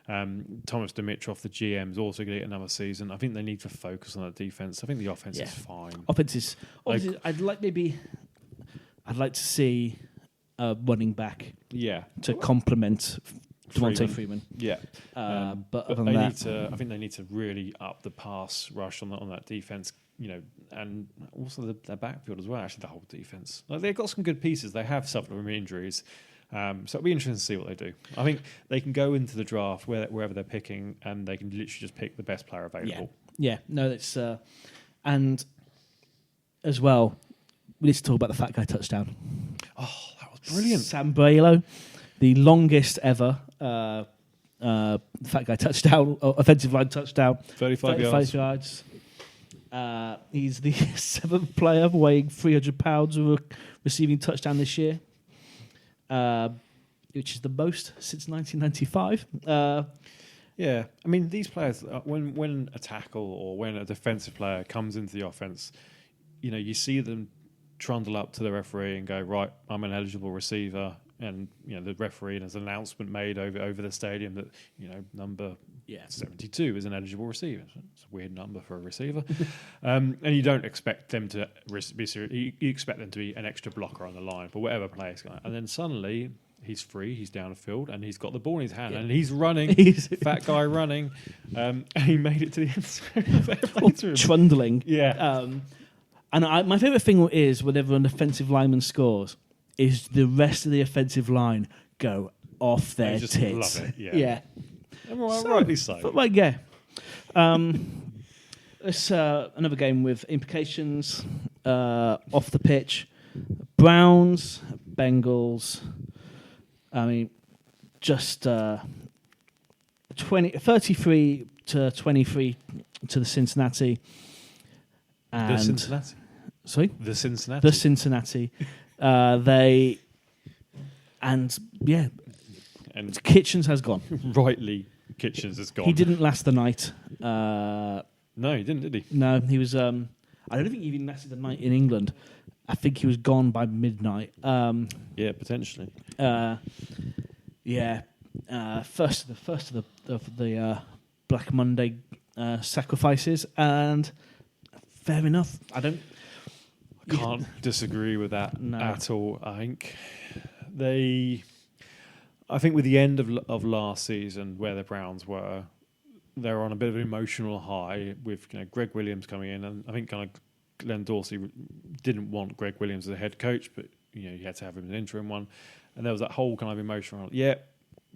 Thomas Dimitrov, the GM, is also going to get another season. I think they need to focus on that defense. I think the offense is fine. Offense is I'd like to see a running back. Yeah, to complement Devontae Freeman. Yeah, but other than that, I think they need to really up the pass rush on that defense. And also their backfield as well. Actually, the whole defense. Like, they've got some good pieces. They have suffered from injuries, so it'll be interesting to see what they do. I think they can go into the draft wherever they're picking, and they can literally just pick the best player available. Yeah. No, that's and as well, we need to talk about the fat guy touchdown. Oh, that was brilliant. Sam Brailow, the longest ever fat guy touchdown, offensive line touchdown. 35 yards. He's the 7th player weighing 300 pounds receiving touchdown this year, which is the most since 1995. Yeah, I mean, these players, when a tackle or when a defensive player comes into the offense, you see them trundle up to the referee and go, right, I'm an eligible receiver. And the referee has an announcement made over the stadium that number 72 is an eligible receiver. It's a weird number for a receiver, and you don't expect them to be serious. You expect them to be an extra blocker on the line for whatever player's going. And then suddenly he's free, he's down the field, and he's got the ball in his hand, and he's running. Fat guy running, and he made it to the end zone. Trundling, And my favourite thing is whenever an offensive lineman scores, is the rest of the offensive line go off their just tits. Love it, yeah. Rightly so. But it's another game with implications off the pitch. Browns, Bengals. I mean, just 33 to 23 to the Cincinnati. And the Cincinnati. Sorry? The Cincinnati. The Cincinnati. And Kitchens has gone. Rightly, Kitchens has gone. He didn't last the night. No, he didn't, did he? No, he was. I don't think he even lasted the night in England. I think he was gone by midnight. Yeah, potentially. First of the Black Monday sacrifices, and fair enough. I can't disagree with that at all. I think with the end of last season, where the Browns were, they were on a bit of an emotional high with Greg Williams coming in, and I think kind of Glenn Dorsey didn't want Greg Williams as a head coach, but you had to have him as an interim one, and there was that whole kind of emotional.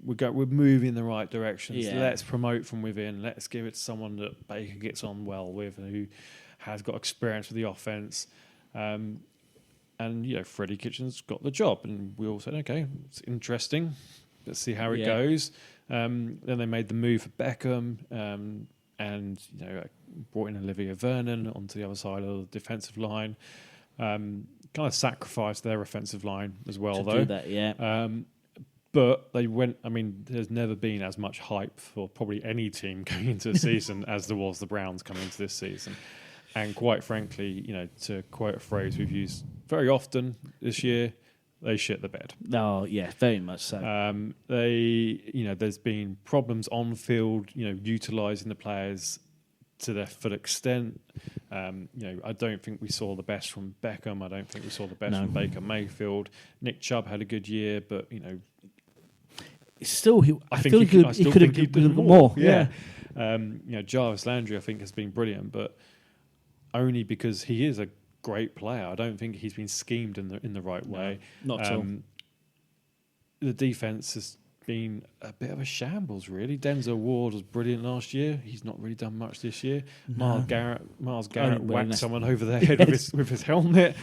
We're moving in the right direction. Yeah. Let's promote from within. Let's give it to someone that Baker gets on well with, and who has got experience with the offense. And Freddie Kitchens got the job, and we all said, okay, it's interesting. Let's see how it goes. Then they made the move for Beckham, and brought in Olivia Vernon onto the other side of the defensive line. Kind of sacrificed their offensive line as well, though. Do that, but they went. I mean, there's never been as much hype for probably any team going into a season as there was the Browns coming into this season. And quite frankly, to quote a phrase we've used very often this year, they shit the bed. Oh, yeah, very much so. There's been problems on field, utilising the players to their full extent. I don't think we saw the best from Beckham. I don't think we saw the best from Baker Mayfield. Nick Chubb had a good year, but still, I feel he could have done more. Yeah. Jarvis Landry, I think, has been brilliant, but only because he is a great player. I don't think he's been schemed in the right way. Not at all. The defense has been a bit of a shambles, really. Denzel Ward was brilliant last year. He's not really done much this year. No. Miles Garrett whacked someone over the head with his helmet.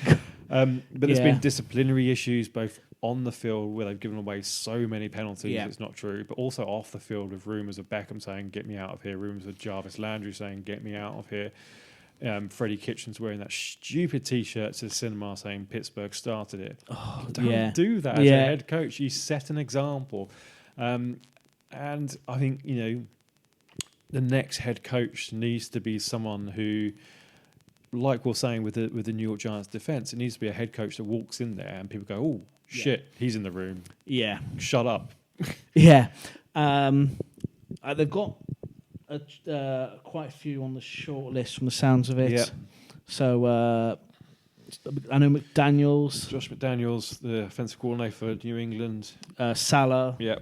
But there's been disciplinary issues both on the field, where they've given away so many penalties. It's not true, but also off the field with rumours of Beckham saying, get me out of here, rumours of Jarvis Landry saying, get me out of here. Freddie Kitchens wearing that stupid T-shirt to the cinema saying Pittsburgh started it. Oh, don't do that as a head coach. You set an example. And I think, the next head coach needs to be someone who like we're saying with the New York Giants defense, it needs to be a head coach that walks in there and people go, "Oh shit, he's in the room. Yeah, Shut up." yeah. They've got quite a few on the short list from the sounds of it. Yeah. So I know Josh McDaniels, the offensive coordinator for New England. Salah. Yeah.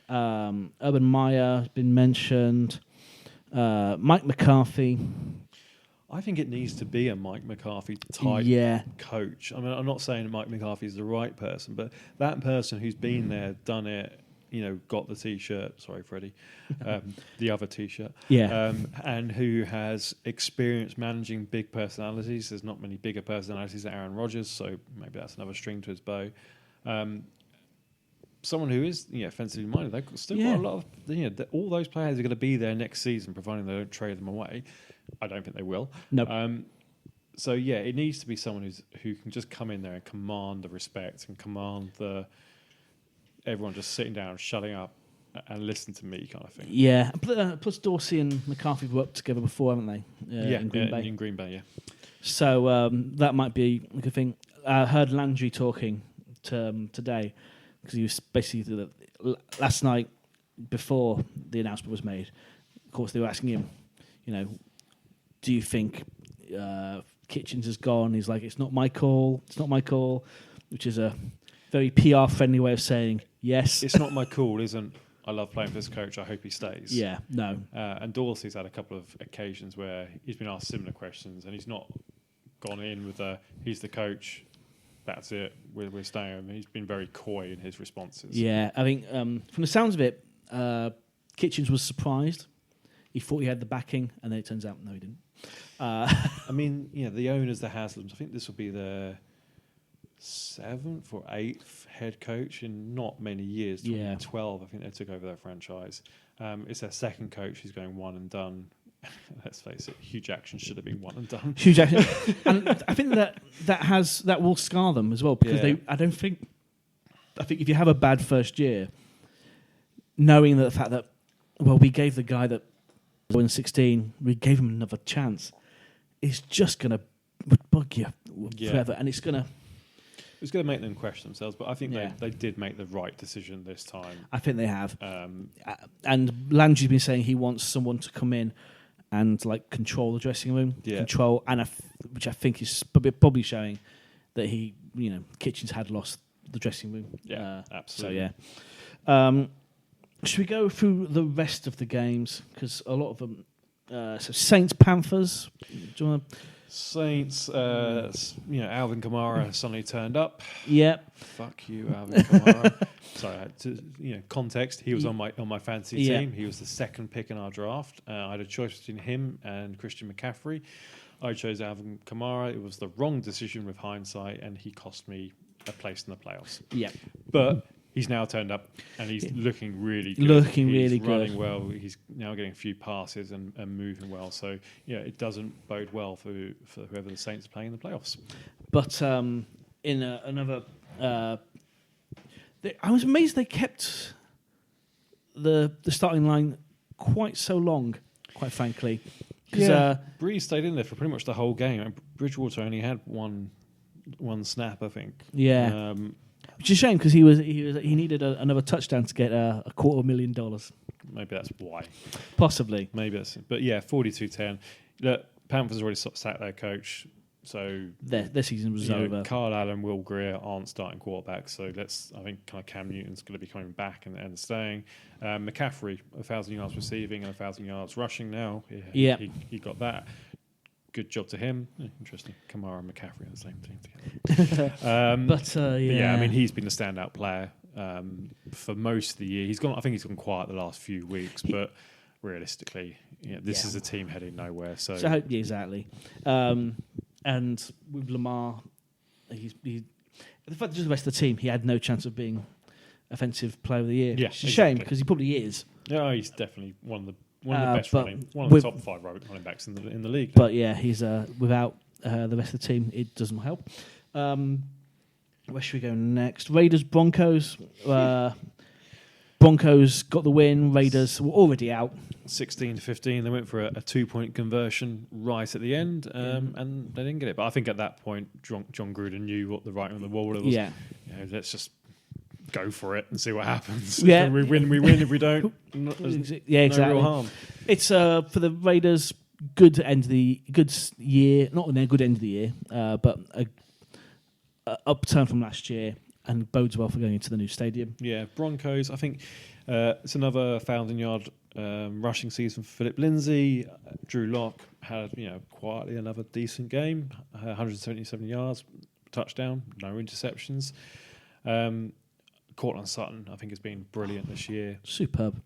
Urban Meyer has been mentioned. Mike McCarthy. I think it needs to be a Mike McCarthy type coach. I mean, I'm not saying Mike McCarthy is the right person, but that person who's been there, done it, got the T-shirt. Sorry, Freddie. The other T-shirt. Yeah. And who has experience managing big personalities. There's not many bigger personalities than Aaron Rodgers, so maybe that's another string to his bow. Someone who is offensively minded. They've still got a lot of all those players are going to be there next season, providing they don't trade them away. I don't think they will. No. So it needs to be someone who can just come in there and command the respect and command everyone just sitting down, shutting up, and listen to me kind of thing. Yeah. Plus Dorsey and McCarthy have worked together before, haven't they? In Green Bay. In Green Bay, yeah. So that might be a good thing. I heard Landry talking today because he was basically last night before the announcement was made. Of course, they were asking him, do you think Kitchens is gone? He's like, it's not my call, which is a very PR-friendly way of saying yes. It's not my call, isn't I love playing for this coach, I hope he stays. Yeah, no. And Dorsey's had a couple of occasions where he's been asked similar questions and he's not gone in with he's the coach, that's it, we're staying. He's been very coy in his responses. Yeah, I think from the sounds of it, Kitchens was surprised. He thought he had the backing, and then it turns out, no, he didn't. I mean, the owners, the Haslams, I think this will be their 7th or 8th head coach in not many years. 2012, I think they took over their franchise. It's their second coach who's going one and done. Let's face it, Hugh Jackson should have been one and done. Hugh Jackson, and I think that will scar them as well because I think if you have a bad first year, knowing the fact that we gave the guy that in 16, we gave him another chance, it's just going to bug you forever, and it's going to make them question themselves. But I think they did make the right decision this time. I think they have. And Landry's been saying he wants someone to come in and control the dressing room, which I think is probably showing that Kitchens had lost the dressing room. Yeah, absolutely. So should we go through the rest of the games? Because a lot of them... so Saints, Panthers. Do you want to... Saints, Alvin Kamara suddenly turned up. Yeah. Fuck you, Alvin Kamara. Sorry, context. He was on my fantasy team. He was the second pick in our draft. I had a choice between him and Christian McCaffrey. I chose Alvin Kamara. It was the wrong decision with hindsight, and he cost me a place in the playoffs. Yeah. But... he's now turned up and he's looking really good. He's running well. He's now getting a few passes and moving well. So, it doesn't bode well for whoever the Saints are playing in the playoffs. But in another... I was amazed they kept the starting line quite so long, quite frankly. Breeze stayed in there for pretty much the whole game. Bridgewater only had one snap, I think. Yeah. Which is a shame because he needed another touchdown to get a $250,000. Maybe that's why. Possibly. Maybe that's... But 42-10. The Panthers already sacked their coach, so... Their season was over. Carl Allen, Will Greer aren't starting quarterbacks, so I think kind of Cam Newton's going to be coming back and staying. McCaffrey, 1,000 yards receiving and 1,000 yards rushing now. He got that. Good job to him. Interesting. Kamara and McCaffrey on the same team together. I mean, he's been the standout player for most of the year. I think he's gone quiet the last few weeks, but realistically, this is a team heading nowhere. So exactly. And with Lamar, the fact that the rest of the team, he had no chance of being offensive player of the year. Yeah, it's a shame because he probably is. Yeah, he's definitely one of the best one of the top 5 running backs in the league. But he's without the rest of the team, it doesn't help. Where should we go next? Raiders, Broncos. Broncos got the win. Raiders were already out. 16-15. They went for a 2-point conversion right at the end, and they didn't get it. But I think at that point, John Gruden knew what the writing on the wall was. Yeah. Let's just go for it and see what happens. Yeah. If we win, we win. If we don't, exactly. No real harm. It's for the Raiders, good year. Not a good end of the year, but a upturn from last year, and bodes well for going into the new stadium. Yeah, Broncos. I think it's another 1,000-yard rushing season for Philip Lindsay. Drew Lock had quietly another decent game. 177 yards, touchdown, no interceptions. Cortland Sutton, I think, has been brilliant this year. Superb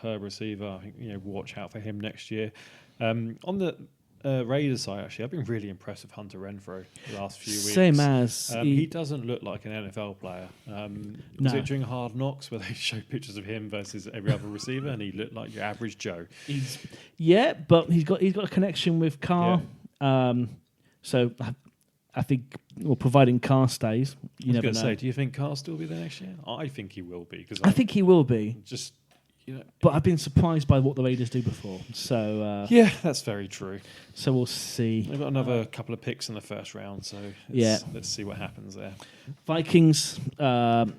receiver. I think watch out for him next year. On the Raiders side, actually, I've been really impressed with Hunter Renfrow the last few weeks. Same as he doesn't look like an NFL player. Was it during Hard Knocks where they showed pictures of him versus every other receiver, and he looked like your average Joe? But he's got a connection with Carr. Yeah. So I think, providing Carr stays, you never know. Do you think Carr still be there next year? I think he will be, because I think he will be. Just but I've been surprised by what the Raiders do before. So yeah, that's very true. So we'll see. They've got another couple of picks in the first round, so let's see what happens there. Vikings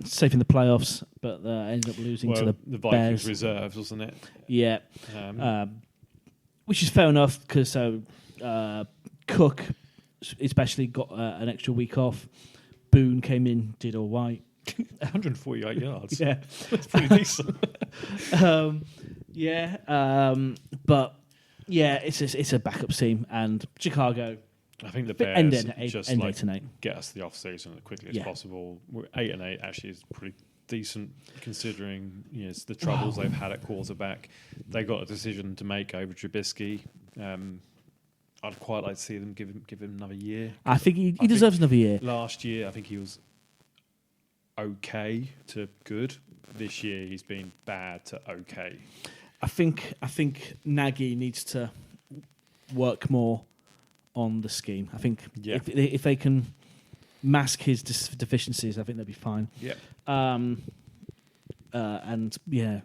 safe in the playoffs, but ended up losing to the Vikings Bears. reserves, wasn't it? Yeah, which is fair enough, because Cook especially got an extra week off. Boone came in, did all right. 148 yards. Yeah, that's pretty decent. But yeah, it's a backup team, and Chicago. I think the Bears just get us the off season as quickly as possible. We're 8-8 actually is pretty decent, considering the troubles they've had at quarterback. They got a decision to make over Trubisky. I'd quite like to see them give him another year. I think he deserves another year. Last year, I think he was okay to good. This year, he's been bad to okay. I think Nagy needs to work more on the scheme. I think if they can mask his deficiencies, I think they'll be fine. Yeah. And I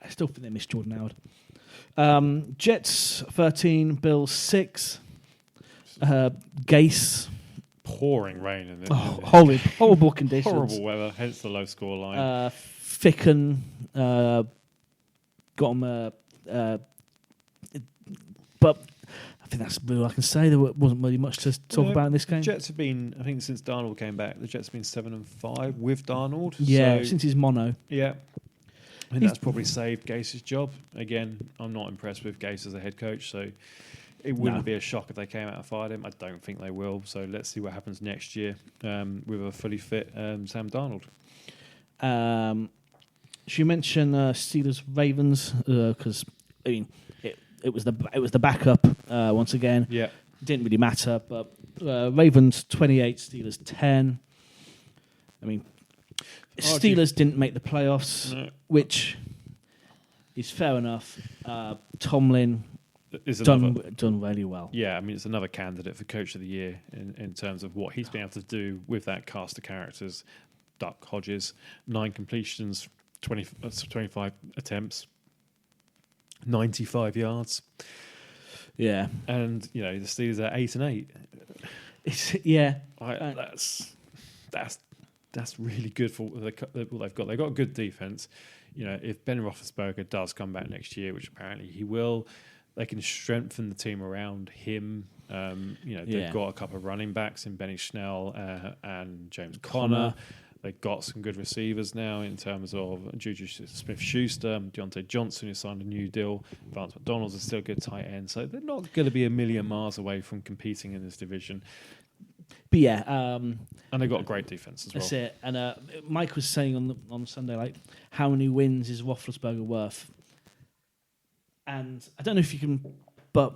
still think they miss Jordan Howard. Jets 13, Bills 6. Gase. Pouring rain in it. Horrible conditions. Horrible weather, hence the low score line. Ficken got him. But I think that's all I can say. There wasn't really much to talk about in this game. Jets have been, I think, since Darnold came back, the Jets have been 7-5 with Darnold. Yeah, since his mono. Yeah. I think that's probably saved Gase's job. Again, I'm not impressed with Gase as a head coach, so it wouldn't be a shock if they came out and fired him. I don't think they will. So let's see what happens next year with a fully fit Sam Darnold. Should you mention Steelers Ravens? Because it was the backup once again. Yeah, didn't really matter. But Ravens 28, Steelers 10. I mean, Steelers didn't make the playoffs, which is fair enough. Tomlin is done really well. Yeah, I mean, it's another candidate for Coach of the Year in terms of what he's been able to do with that cast of characters. Duck Hodges, 9 completions, 25 attempts, 95 yards. Yeah, and the Steelers are 8-8. That's really good for what they've got. They've got a good defense. If Ben Roethlisberger does come back next year, which apparently he will, they can strengthen the team around him. They've got a couple of running backs in Benny Snell and James Conner. They've got some good receivers now in terms of Juju Smith-Schuster, Deontay Johnson, who signed a new deal. Vance McDonald's is still a good tight end. So they're not going to be a million miles away from competing in this division. But and they've got a great defense as well. That's it. And Mike was saying on Sunday, how many wins is Roethlisberger worth? And I don't know if you can, but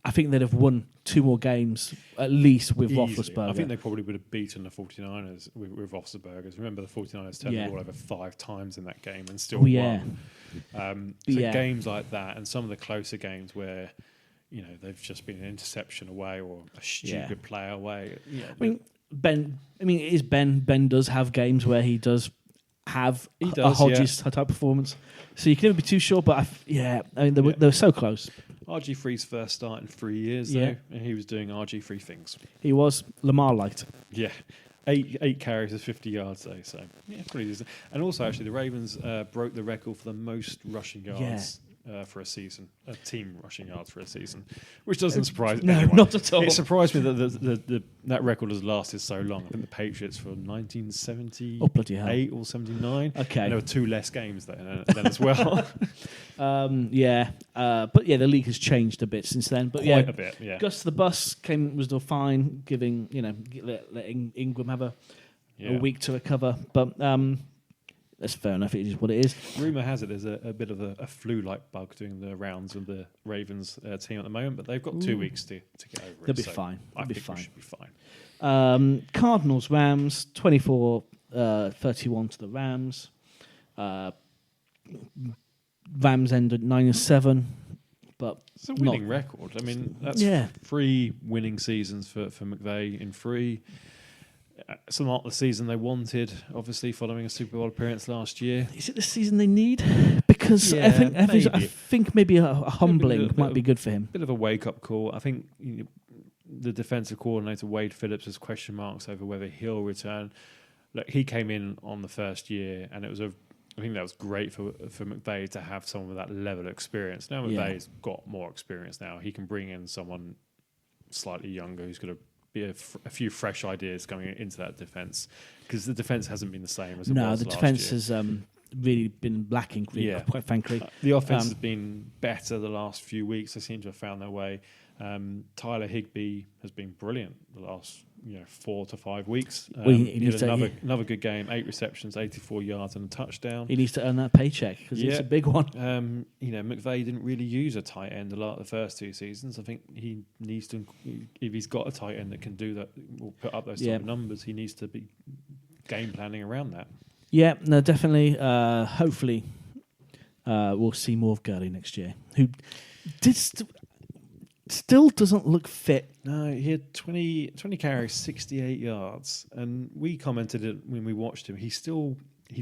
I think they'd have won 2 more games at least with Roethlisberger. I think they probably would have beaten the 49ers with Roethlisberger. Remember, the 49ers turned the ball over 5 times in that game and still won. Games like that, and some of the closer games where they've just been an interception away or a stupid play away. Ben does have games where he does have He a does, Hodges type performance. So you can never be too sure, but I mean, they were so close. RG3's first start in 3 years, Yeah. though, and he was doing RG3 things. He was Lamar-liked. Yeah. Eight carries of 50 yards, though, so yeah, pretty decent. And also, actually, the Ravens broke the record for the most rushing yards for a season, team rushing yards for a season, which doesn't surprise anyone. No, not at all. It surprised me that that record has lasted so long. I think the Patriots for 1978 bloody hell. or 79. Okay. And there were 2 less games then as well. But the league has changed a bit since then. But Quite a bit, yeah. Gus the Bus was still fine, letting Ingram have a week to recover. But that's fair enough. It is what it is. Rumour has it there's a bit of a flu-like bug doing the rounds of the Ravens team at the moment, but they've got 2 weeks to get over it. They'll be fine. I think we should be fine. Cardinals, Rams, 24-31 to the Rams. Rams ended 9-7, but it's a winning record. I mean, that's 3 winning seasons for McVay in 3. It's not the season they wanted, obviously, following a Super Bowl appearance last year. Is it the season they need? Because I think maybe a humbling might be good for him. Bit of a wake-up call. I think the defensive coordinator, Wade Phillips, has question marks over whether he'll return. Look, he came in on the first year, and I think that was great for McVay to have someone with that level of experience. Now McVay's got more experience now. He can bring in someone slightly younger who's going to be a few fresh ideas coming into that defense, because the defense hasn't been the same as it was last year. No, the defense has really been lacking, quite frankly. The offense has been better the last few weeks. They seem to have found their way. Tyler Higbee has been brilliant the last 4 to 5 weeks. He had another good game, 8 receptions, 84 yards and a touchdown. He needs to earn that paycheck because it's a big one. McVay didn't really use a tight end a lot the first 2 seasons. I think he needs to, if he's got a tight end that can do that, will put up those type of numbers, he needs to be game planning around that. Yeah, no, definitely. Hopefully, we'll see more of Gurley next year, who did still doesn't look fit. No, he had 20 carries, 68 yards, and we commented it when we watched him. He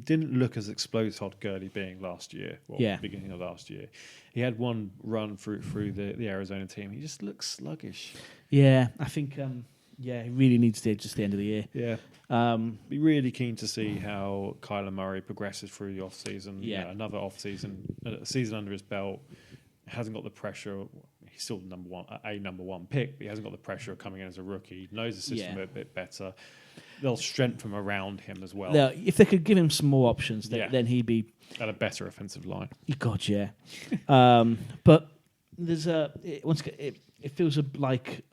didn't look as explosive as Gurley being last year, beginning of last year. He had one run through the Arizona team. He just looks sluggish. Yeah, I think he really needs to just the end of the year. Yeah. Be really keen to see how Kyler Murray progresses through the off-season. Yeah. Another off-season, a season under his belt. Hasn't got the pressure. He's still number one pick, but he hasn't got the pressure of coming in as a rookie. He knows the system a bit better. They'll strengthen around him as well. Yeah, if they could give him some more options, then he'd be at a better offensive line. God, yeah. But there's it feels like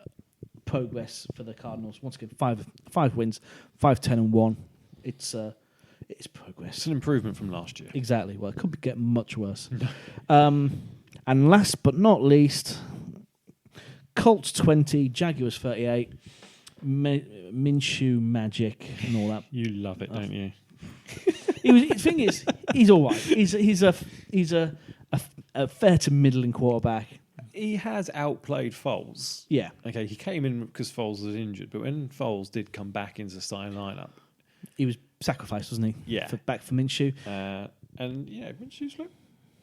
progress for the Cardinals. Once again, five wins, 5-10-1. It's progress. It's an improvement from last year. Exactly. Well, it could get much worse. And last but not least, Colts 20, Jaguars 38, Minshew magic and all that. You love it, don't you? The thing is, he's all right. He's a fair to middling quarterback. He has outplayed Foles. Yeah. Okay, he came in because Foles was injured, but when Foles did come back into the starting lineup, he was sacrificed, wasn't he? Yeah. Back for Minshew. Minshew's looked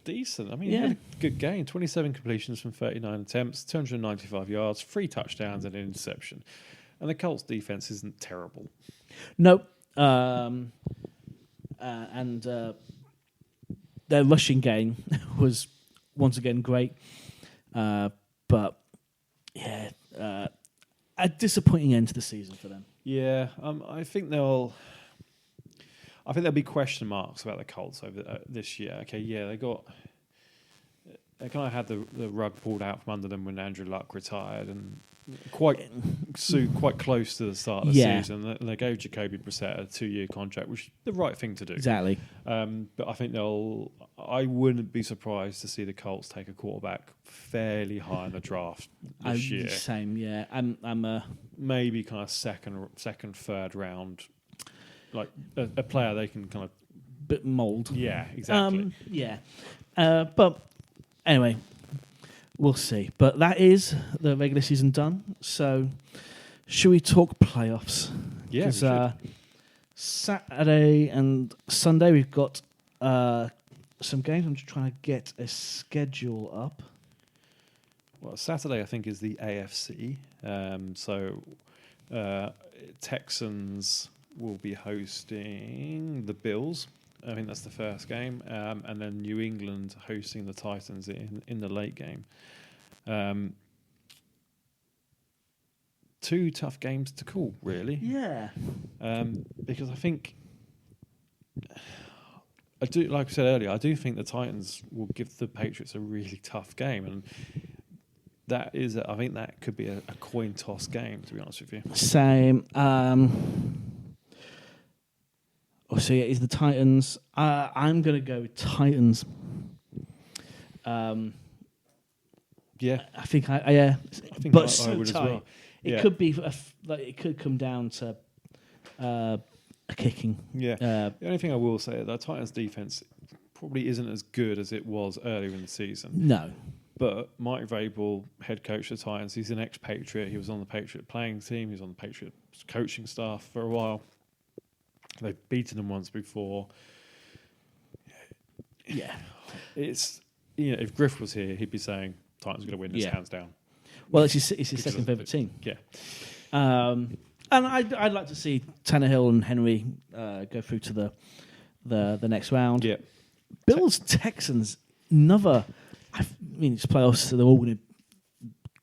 decent. I mean, he had a good game. 27 completions from 39 attempts, 295 yards, 3 touchdowns and an interception. And the Colts defense isn't terrible. No. Their rushing game was once again great. But a disappointing end to the season for them. Yeah, I think there'll be question marks about the Colts over this year. Okay, yeah, they kind of had the rug pulled out from under them when Andrew Luck retired, and quite close to the start of the season. They gave Jacoby Brissett a 2-year contract, which is the right thing to do. Exactly. But I think I wouldn't be surprised to see the Colts take a quarterback fairly high in the draft this year. Same, yeah. I'm maybe kind of second, third round, like a player they can kind of bit mould. Yeah, exactly. But anyway, we'll see. But that is the regular season done. So, should we talk playoffs? Yeah, Saturday and Sunday, we've got some games. I'm just trying to get a schedule up. Well, Saturday, I think, is the AFC. Texans will be hosting the Bills. I think that's the first game. And then New England hosting the Titans in the late game. Two tough games to call, really. Yeah. Because I think... I do, like I said earlier, I do think the Titans will give the Patriots a really tough game, and I think that could be a coin toss game, to be honest with you. Same. So yeah, it's the Titans. I'm going to go with Titans. Yeah, I think I think but I so would tight. as well. It could be it could come down to a kicking. Yeah. The only thing I will say is that Titans defense probably isn't as good as it was earlier in the season. No. But Mike Vrabel, head coach of the Titans, he's an ex-Patriot. He was on the Patriot playing team. He was on the Patriot coaching staff for a while. They've beaten them once before. Yeah. It's, if Griff was here, he'd be saying Titans are going to win this hands down. Well, it's his second favourite team. Yeah. And I'd like to see Tannehill and Henry go through to the next round. Yeah. Bills Texans, another. I mean, it's playoffs, so they're all going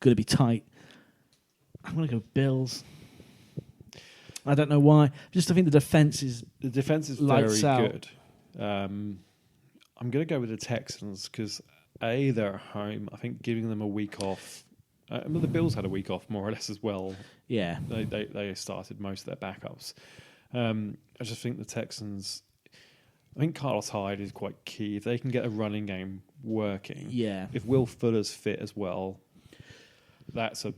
to be tight. I'm going to go Bills. I don't know why. I think the defense is very good. I'm going to go with the Texans because they're at home. I think giving them a week off. The Bills had a week off more or less as well. Yeah, they started most of their backups. I just think the Texans. I think Carlos Hyde is quite key. If they can get a running game working, if Will Fuller's fit as well, that's a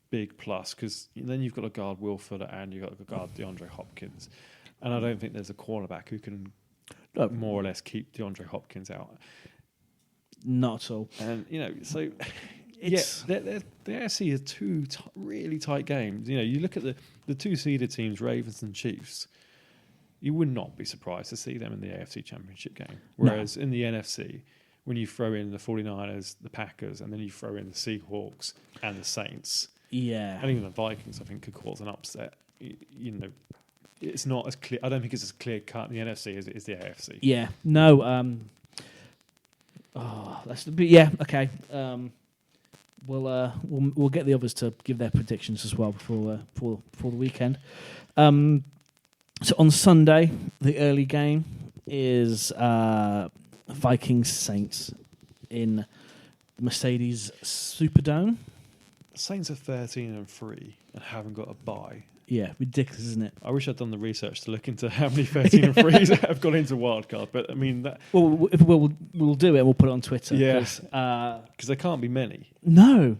big plus because then you've got to guard Will Fuller and you've got to guard DeAndre Hopkins. And I don't think there's a cornerback who can more or less keep DeAndre Hopkins out. Not at all. And, so... the AFC is two really tight games. You look at the two seeded teams, Ravens and Chiefs. You would not be surprised to see them in the AFC Championship game. Whereas in the NFC, when you throw in the 49ers, the Packers, and then you throw in the Seahawks and the Saints, and even the Vikings, I think could cause an upset. It's not as clear. I don't think it's as clear cut in the NFC as it is the AFC. Yeah. No. Okay. We'll get the others to give their predictions as well before the weekend. So on Sunday, the early game is Vikings Saints in Mercedes Superdome. Saints are 13-3 and haven't got a bye. Yeah, ridiculous, isn't it? I wish I'd done the research to look into how many 13-3s have gone into Wildcard, but I mean that. Well, we'll do it and we'll put it on Twitter. Yeah, because there can't be many. No,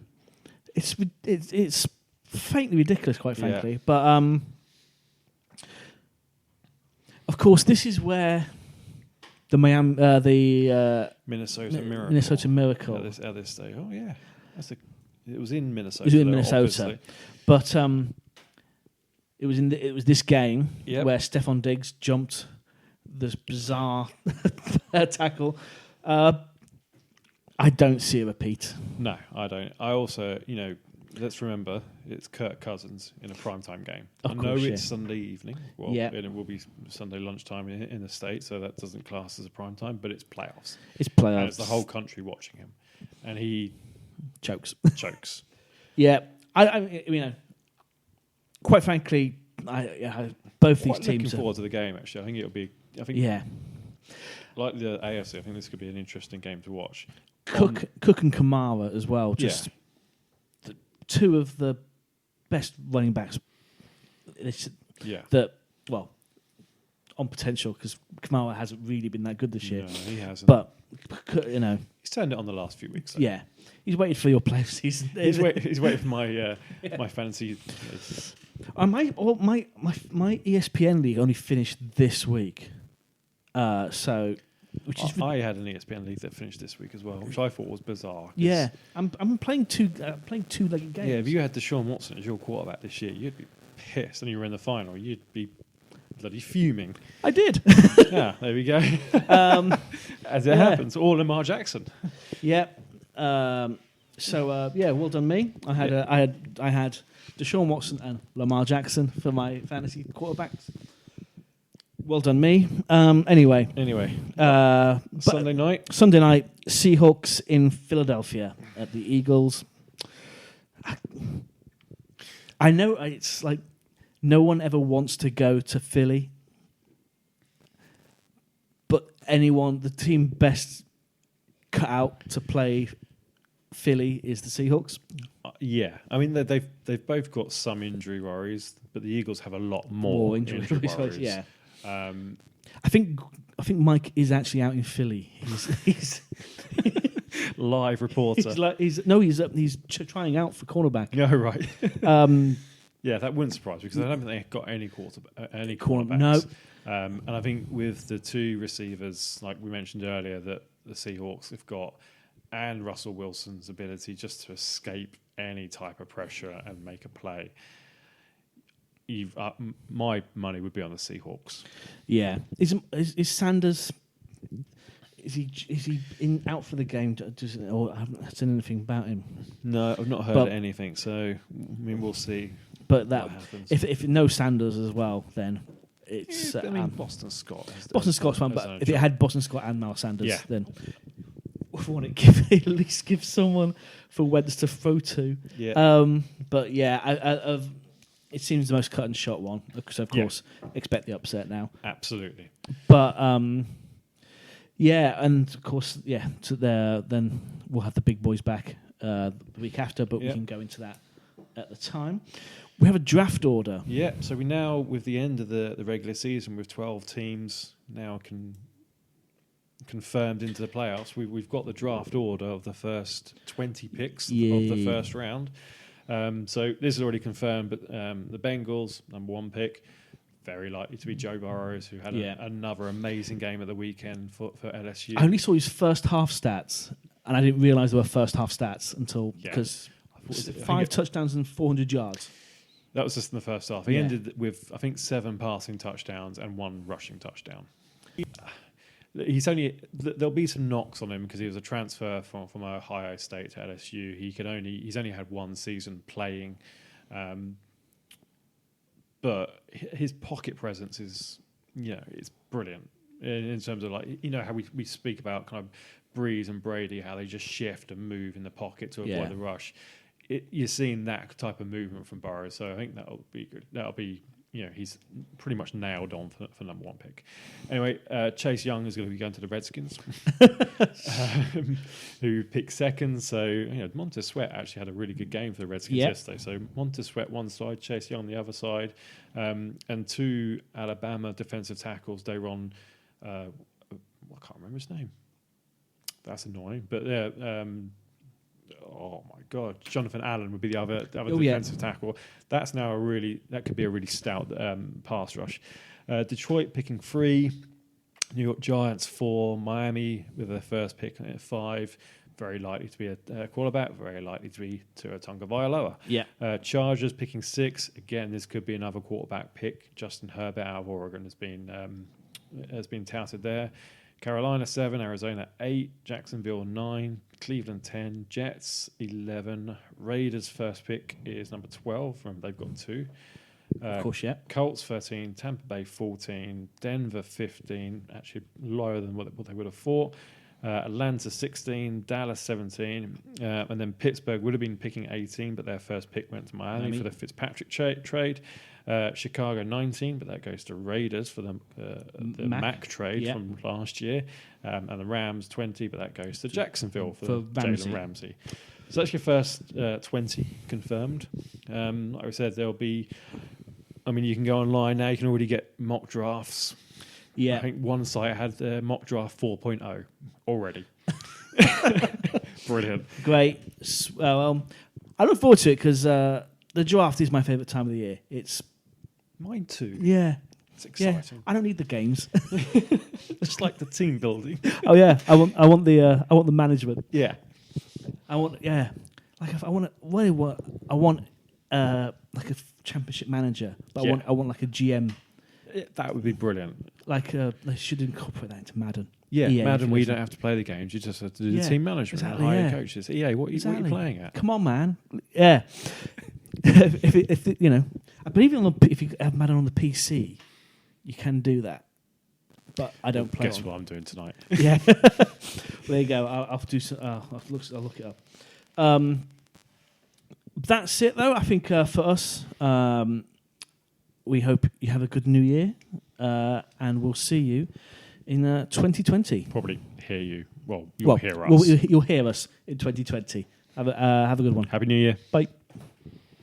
it's faintly ridiculous, quite frankly. Yeah. But of course, this is where the Minnesota Miracle at this stage. Oh yeah, it was in Minnesota. It was in Minnesota, obviously. But it was this game where Stephon Diggs jumped this bizarre tackle. I don't see a repeat. No, I don't. I also, let's remember it's Kirk Cousins in a primetime game. I know it's Sunday evening. Well, and it will be Sunday lunchtime in the States, so that doesn't class as a primetime, but it's playoffs. It's playoffs. And it's the whole country watching him. And he chokes. Yeah. I quite frankly, both these teams. Looking forward to the game. Actually, I think it'll be. Like the AFC, I think this could be an interesting game to watch. Cook and Kamara as well. Just two of the best running backs. On potential because Kamara hasn't really been that good this year. No, he hasn't. But he's turned it on the last few weeks. Though. Yeah, he's waited for your playoff season. He's waiting for my my fantasy. My ESPN league only finished this week, so which is I had an ESPN league that finished this week as well, which I thought was bizarre. Yeah, I'm playing two-legged games. Yeah, if you had Deshaun Watson as your quarterback this year, you'd be pissed, and you were in the final, you'd be bloody fuming. I did. Yeah, there we go. As it yeah. happens, all Lamar Jackson. Yeah. So well done me. I had Deshaun Watson and Lamar Jackson for my fantasy quarterbacks. Well done me. Anyway, Sunday night, Seahawks in Philadelphia at the Eagles. I know it's like no one ever wants to go to Philly, but the team best cut out to play Philly is the Seahawks. Yeah, I mean they've both got some injury worries, but the Eagles have a lot more injury worries. Yeah, I think Mike is actually out in Philly. He's live reporter. He's trying out for cornerback. Yeah, right. Yeah, that wouldn't surprise me because I don't think they've got any cornerbacks. No. And I think with the two receivers, like we mentioned earlier, that the Seahawks have got, and Russell Wilson's ability just to escape any type of pressure and make a play, my money would be on the Seahawks. Yeah. Is Sanders... Is he out for the game? Or I haven't seen anything about him. No, I've not heard anything. So I mean, we'll see. But that if no Sanders as well, then it's. I mean, Boston Scott. Boston Scott's one, but if it had Boston Scott and Miles Sanders, then I want to at least give someone for Wentz to throw to. Yeah. But yeah, it seems the most cut and shot one. So of course, expect the upset now. Absolutely. But yeah, and of course, then we'll have the big boys back the week after, but we can go into that at the time. We have a draft order. Yeah, so we now, with the end of the regular season, with 12 teams now confirmed into the playoffs, we've got the draft order of the first 20 picks of the first round. So this is already confirmed, but the Bengals, number 1 pick, very likely to be Joe Burrows, who had another amazing game at the weekend for LSU. I only saw his first half stats, and I didn't realise there were first half stats until because 5 touchdowns and 400 yards. That was just in the first half. He ended with, I think, 7 passing touchdowns and 1 rushing touchdown. There'll be some knocks on him because he was a transfer from Ohio State to LSU. He's only had 1 season playing. But his pocket presence is, it's brilliant in terms of how we speak about kind of Breeze and Brady, how they just shift and move in the pocket to avoid the rush. You're seeing that type of movement from Burrows, so I think that'll be good. That'll be, he's pretty much nailed on for number 1 pick. Anyway, Chase Young is going to be going to the Redskins, who picked second. So, Montez Sweat actually had a really good game for the Redskins yesterday. So Montez Sweat one side, Chase Young the other side, and 2 Alabama defensive tackles. They were on, I can't remember his name. That's annoying, but oh my God, Jonathan Allen would be the other defensive tackle. That's now that could be a really stout pass rush. Detroit picking 3, New York Giants 4, Miami with their first pick at 5. Very likely to be a quarterback. Very likely to be Tua Tagovailoa. Yeah. Chargers picking 6. Again, this could be another quarterback pick. Justin Herbert out of Oregon has been touted there. Carolina 7, Arizona 8, Jacksonville 9, Cleveland 10, Jets 11. Raiders' first pick is number 12. Remember, they've got 2. Of course, yeah. Colts 13, Tampa Bay 14, Denver 15, actually lower than what they would have thought. Atlanta 16, Dallas 17, and then Pittsburgh would have been picking 18, but their first pick went to Miami for the Fitzpatrick trade. Chicago 19, but that goes to Raiders for the Mac trade from last year. And the Rams 20, but that goes to Jacksonville for Jalen Ramsey. So that's your first 20 confirmed. Like I said, there'll be... I mean, you can go online now. You can already get mock drafts. Yeah. I think one site had mock draft 4.0 already. Brilliant. Great. Well, I look forward to it because the draft is my favourite time of the year. It's mine too. Yeah. It's exciting. Yeah. I don't need the games. Just like the team building. Oh yeah. I want the management. Yeah. I want like a championship manager, but I want like a GM That would be brilliant. Like they should incorporate that into Madden. Yeah, EA, Madden, where you don't have to play the games, you just have to do the team management and hire coaches. EA, what are you playing at? Come on, man. Yeah. if I believe if you have Madden on the PC, you can do that. But I don't play. Guess what I'm doing tonight? Yeah. There you go. I'll do. I'll look it up. That's it, though. I think for us, we hope you have a good New Year, and we'll see you in 2020. Probably hear you. Well, you'll hear us. You'll hear us in 2020. Have a good one. Happy New Year. Bye.